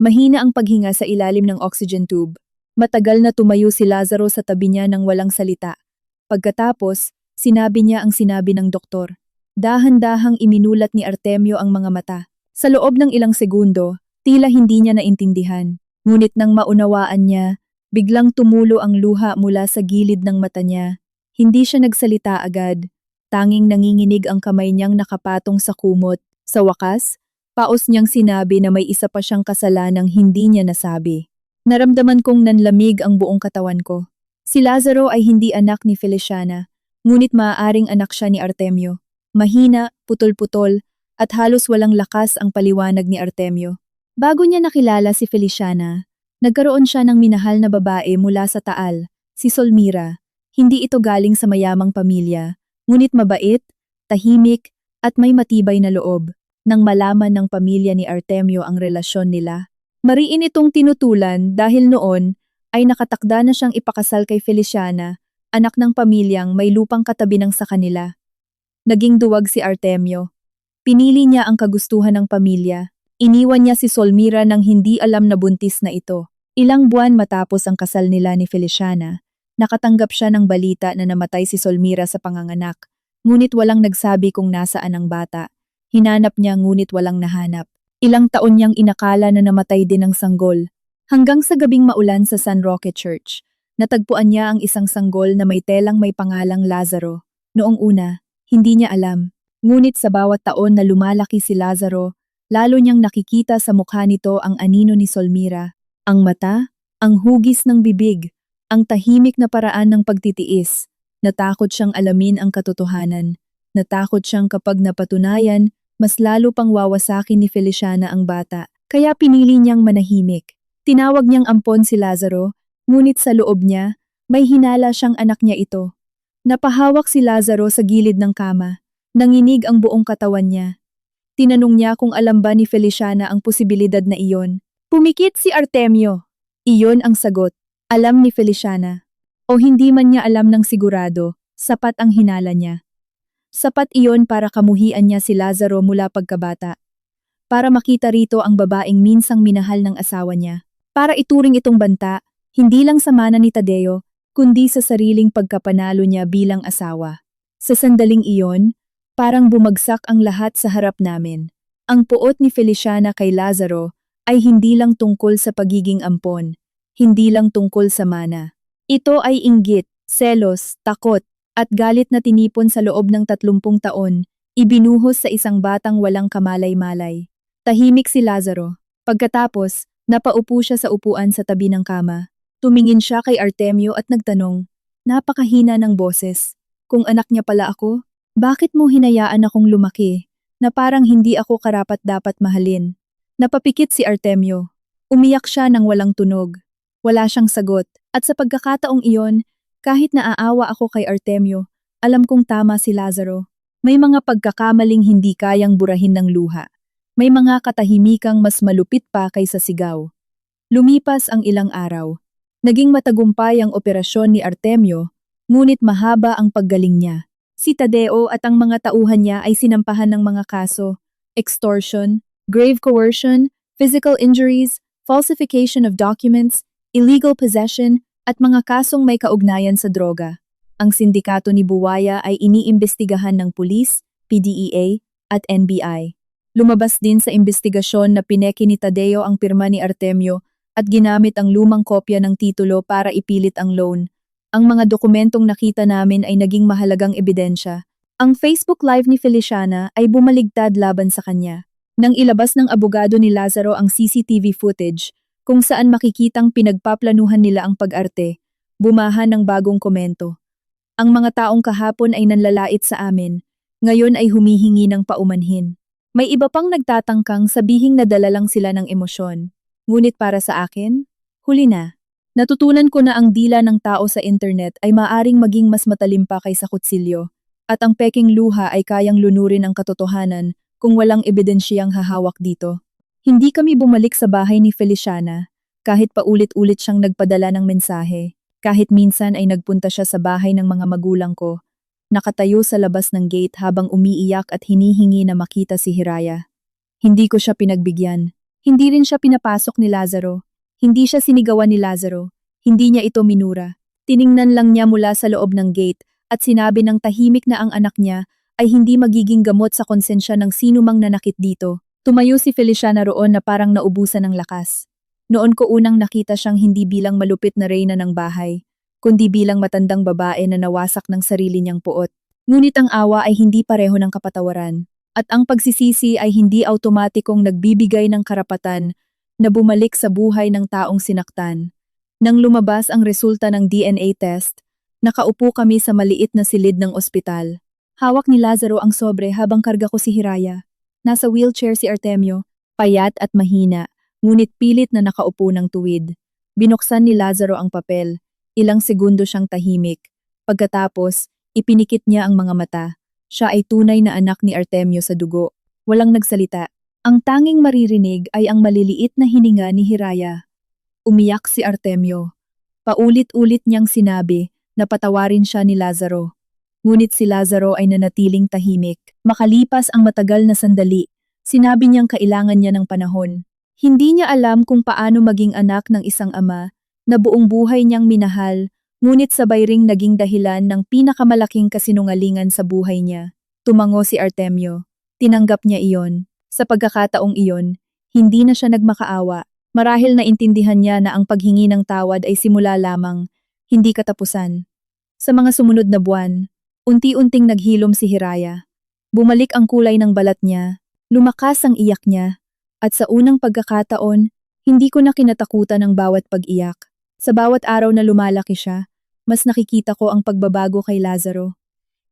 Mahina ang paghinga sa ilalim ng oxygen tube. Matagal na tumayo si Lazaro sa tabi niya nang walang salita. Pagkatapos, sinabi niya ang sinabi ng doktor. Dahan-dahang iminulat ni Artemio ang mga mata. Sa loob ng ilang segundo, tila hindi niya naintindihan. Ngunit nang maunawaan niya, biglang tumulo ang luha mula sa gilid ng mata niya. Hindi siya nagsalita agad. Tanging nanginginig ang kamay niyang nakapatong sa kumot. Sa wakas, paos niyang sinabi na may isa pa siyang kasalanang hindi niya nasabi. Naramdaman kong nanlamig ang buong katawan ko. Si Lazaro ay hindi anak ni Feliciana, ngunit maaaring anak siya ni Artemio. Mahina, putol-putol, at halos walang lakas ang paliwanag ni Artemio. Bago niya nakilala si Feliciana, nagkaroon siya ng minahal na babae mula sa Taal, si Solmira. Hindi ito galing sa mayamang pamilya, ngunit mabait, tahimik, at may matibay na loob. Nang malaman ng pamilya ni Artemio ang relasyon nila, mariin itong tinutulan dahil noon ay nakatakda na siyang ipakasal kay Feliciana, anak ng pamilyang may lupang katabi ng sa kanila. Naging duwag si Artemio. Pinili niya ang kagustuhan ng pamilya. Iniwan niya si Solmira nang hindi alam na buntis na ito. Ilang buwan matapos ang kasal nila ni Feliciana, nakatanggap siya ng balita na namatay si Solmira sa panganganak. Ngunit walang nagsabi kung nasaan ang bata. Hinanap niya ngunit walang nahanap. Ilang taon niyang inakala na namatay din ang sanggol. Hanggang sa gabing maulan sa San Roque Church, natagpuan niya ang isang sanggol na may telang may pangalang Lazaro. Noong una, hindi niya alam. Ngunit sa bawat taon na lumalaki si Lazaro, lalo niyang nakikita sa mukha nito ang anino ni Solmira. Ang mata, ang hugis ng bibig, ang tahimik na paraan ng pagtitiis. Natakot siyang alamin ang katotohanan. Natakot siyang kapag napatunayan, mas lalo pang wawasakin ni Feliciana ang bata. Kaya pinili niyang manahimik. Tinawag niyang ampon si Lazaro, ngunit sa loob niya, may hinala siyang anak niya ito. Napahawak si Lazaro sa gilid ng kama. Nanginig ang buong katawan niya. Tinanong niya kung alam ba ni Feliciana ang posibilidad na iyon. Pumikit si Artemio. Iyon ang sagot. Alam ni Feliciana. O hindi man niya alam ng sigurado, sapat ang hinala niya. Sapat iyon para kamuhian niya si Lazaro mula pagkabata. Para makita rito ang babaeng minsang minahal ng asawa niya. Para ituring itong banta, hindi lang sa mana ni Tadeo, kundi sa sariling pagkapanalo niya bilang asawa. Sa sandaling iyon, parang bumagsak ang lahat sa harap namin. Ang puot ni Feliciana kay Lazaro ay hindi lang tungkol sa pagiging ampon, hindi lang tungkol sa mana. Ito ay inggit, selos, takot, at galit na tinipon sa loob ng 30 taon, ibinuhos sa isang batang walang kamalay-malay. Tahimik si Lazaro. Pagkatapos, napaupo siya sa upuan sa tabi ng kama. Tumingin siya kay Artemio at nagtanong, napakahina ng boses. Kung anak niya pala ako, bakit mo hinayaan akong lumaki, na parang hindi ako karapat-dapat mahalin? Napapikit si Artemio. Umiyak siya nang walang tunog. Wala siyang sagot, at sa pagkakataong iyon, kahit naaawa ako kay Artemio, alam kong tama si Lazaro. May mga pagkakamaling hindi kayang burahin ng luha. May mga katahimikang mas malupit pa kaysa sigaw. Lumipas ang ilang araw. Naging matagumpay ang operasyon ni Artemio, ngunit mahaba ang paggaling niya. Si Tadeo at ang mga tauhan niya ay sinampahan ng mga kaso, extortion, grave coercion, physical injuries, falsification of documents, illegal possession, at mga kasong may kaugnayan sa droga. Ang sindikato ni Buwaya ay iniimbestigahan ng pulis, PDEA, at NBI. Lumabas din sa imbestigasyon na pineki ni Tadeo ang pirma ni Artemio at ginamit ang lumang kopya ng titulo para ipilit ang loan. Ang mga dokumentong nakita namin ay naging mahalagang ebidensya. Ang Facebook Live ni Feliciana ay bumaligtad laban sa kanya. Nang ilabas ng abogado ni Lazaro ang CCTV footage, kung saan makikitang pinagpaplanuhan nila ang pag-arte, bumahan ng bagong komento. Ang mga taong kahapon ay nanlalait sa amin, ngayon ay humihingi ng paumanhin. May iba pang nagtatangkang sabihing nadala lang sila ng emosyon. Ngunit para sa akin, huli na. Natutunan ko na ang dila ng tao sa internet ay maaring maging mas matalim pa kaysa kutsilyo, at ang peking luha ay kayang lunurin ang katotohanan kung walang ebidensyang hahawak dito. Hindi kami bumalik sa bahay ni Feliciana, kahit paulit-ulit siyang nagpadala ng mensahe, kahit minsan ay nagpunta siya sa bahay ng mga magulang ko. Nakatayo sa labas ng gate habang umiiyak at hinihingi na makita si Hiraya. Hindi ko siya pinagbigyan. Hindi rin siya pinapasok ni Lazaro. Hindi siya sinigawan ni Lazaro. Hindi niya ito minura. Tiningnan lang niya mula sa loob ng gate at sinabi ng tahimik na ang anak niya ay hindi magiging gamot sa konsensya ng sinumang nanakit dito. Tumayo si Feliciana roon na parang naubusan ng lakas. Noon ko unang nakita siyang hindi bilang malupit na reyna ng bahay, kundi bilang matandang babae na nawasak ng sarili niyang puot. Ngunit ang awa ay hindi pareho ng kapatawaran, at ang pagsisisi ay hindi automatikong nagbibigay ng karapatan na bumalik sa buhay ng taong sinaktan. Nang lumabas ang resulta ng DNA test, nakaupo kami sa maliit na silid ng ospital. Hawak ni Lazaro ang sobre habang karga ko si Hiraya. Nasa wheelchair si Artemio, payat at mahina, ngunit pilit na nakaupo ng tuwid. Binuksan ni Lazaro ang papel. Ilang segundo siyang tahimik. Pagkatapos, ipinikit niya ang mga mata. Siya ay tunay na anak ni Artemio sa dugo. Walang nagsalita. Ang tanging maririnig ay ang maliliit na hininga ni Hiraya. Umiyak si Artemio. Paulit-ulit niyang sinabi na patawarin siya ni Lazaro. Ngunit si Lazaro ay nanatiling tahimik. Makalipas ang matagal na sandali, sinabi niyang kailangan niya ng panahon. Hindi niya alam kung paano maging anak ng isang ama na buong buhay niyang minahal, ngunit sabay ring naging dahilan ng pinakamalaking kasinungalingan sa buhay niya. Tumango si Artemio. Tinanggap niya iyon. Sa pagkakataong iyon, hindi na siya nagmakaawa. Marahil naintindihan niya na ang paghingi ng tawad ay simula lamang, hindi katapusan. Sa mga sumunod na buwan, unti-unting naghilom si Hiraya. Bumalik ang kulay ng balat niya, lumakas ang iyak niya, at sa unang pagkakataon, hindi ko na kinatakutan ang bawat pag-iyak. Sa bawat araw na lumalaki siya, mas nakikita ko ang pagbabago kay Lazaro.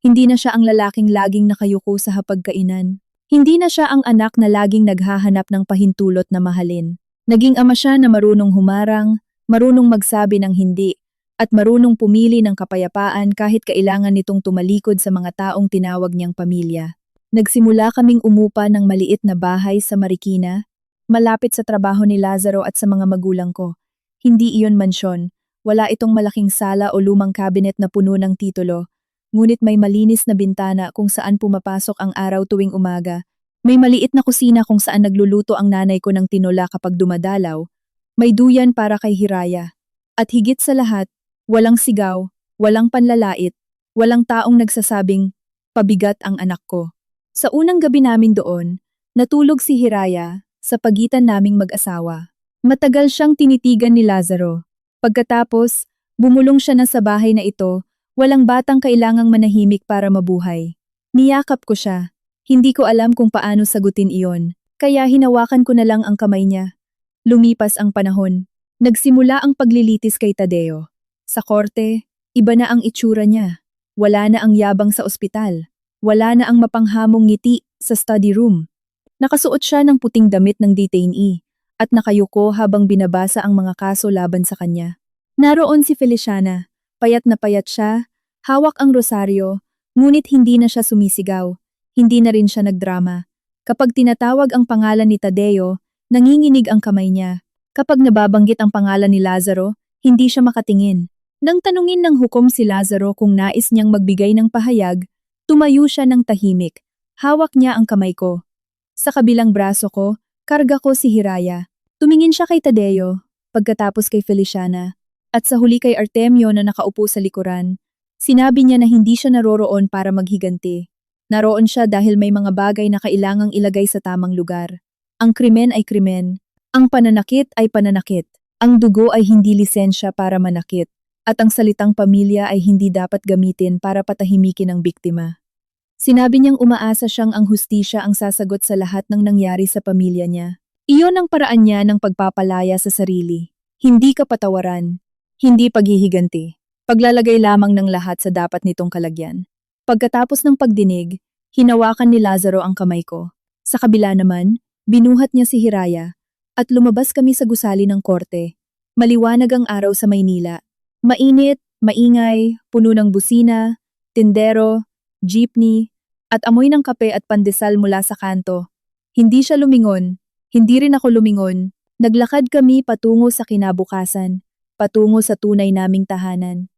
Hindi na siya ang lalaking laging nakayuko sa hapagkainan. Hindi na siya ang anak na laging naghahanap ng pahintulot na mahalin. Naging ama siya na marunong humarang, marunong magsabi ng hindi, at marunong pumili ng kapayapaan kahit kailangan nitong tumalikod sa mga taong tinawag niyang pamilya. Nagsimula kaming umupa ng maliit na bahay sa Marikina, malapit sa trabaho ni Lazaro at sa mga magulang ko. Hindi iyon mansyon, wala itong malaking sala o lumang cabinet na puno ng titulo, ngunit may malinis na bintana kung saan pumapasok ang araw tuwing umaga. May maliit na kusina kung saan nagluluto ang nanay ko ng tinola kapag dumadalaw. May duyan para kay Hiraya. At higit sa lahat, walang sigaw, walang panlalait, walang taong nagsasabing, pabigat ang anak ko. Sa unang gabi namin doon, natulog si Hiraya sa pagitan naming mag-asawa. Matagal siyang tinitigan ni Lazaro. Pagkatapos, bumulong siya na sa bahay na ito, walang batang kailangang manahimik para mabuhay. Niyakap ko siya. Hindi ko alam kung paano sagutin iyon, kaya hinawakan ko na lang ang kamay niya. Lumipas ang panahon. Nagsimula ang paglilitis kay Tadeo. Sa korte, iba na ang itsura niya. Wala na ang yabang sa ospital. Wala na ang mapanghamong ngiti sa study room. Nakasuot siya ng puting damit ng detainee at nakayuko habang binabasa ang mga kaso laban sa kanya. Naroon si Feliciana. Payat na payat siya, hawak ang rosaryo, ngunit hindi na siya sumisigaw. Hindi na rin siya nagdrama. Kapag tinatawag ang pangalan ni Tadeo, nanginginig ang kamay niya. Kapag nababanggit ang pangalan ni Lazaro, hindi siya makatingin. Nang tanungin ng hukom si Lazaro kung nais niyang magbigay ng pahayag, tumayo siya ng tahimik. Hawak niya ang kamay ko. Sa kabilang braso ko, karga ko si Hiraya. Tumingin siya kay Tadeo, pagkatapos kay Feliciana, at sa huli kay Artemio na nakaupo sa likuran. Sinabi niya na hindi siya naroroon para maghiganti. Naroon siya dahil may mga bagay na kailangang ilagay sa tamang lugar. Ang krimen ay krimen. Ang pananakit ay pananakit. Ang dugo ay hindi lisensya para manakit. At ang salitang pamilya ay hindi dapat gamitin para patahimikin ang biktima. Sinabi niyang umaasa siyang ang hustisya ang sasagot sa lahat ng nangyari sa pamilya niya. Iyon ang paraan niya ng pagpapalaya sa sarili. Hindi kapatawaran. Hindi paghihiganti. Paglalagay lamang ng lahat sa dapat nitong kalagyan. Pagkatapos ng pagdinig, hinawakan ni Lazaro ang kamay ko. Sa kabila naman, binuhat niya si Hiraya at lumabas kami sa gusali ng korte. Maliwanag ang araw sa Maynila. Mainit, maingay, puno ng busina, tindero, jeepney, at amoy ng kape at pandesal mula sa kanto. Hindi siya lumingon, hindi rin ako lumingon. Naglakad kami patungo sa kinabukasan, patungo sa tunay naming tahanan.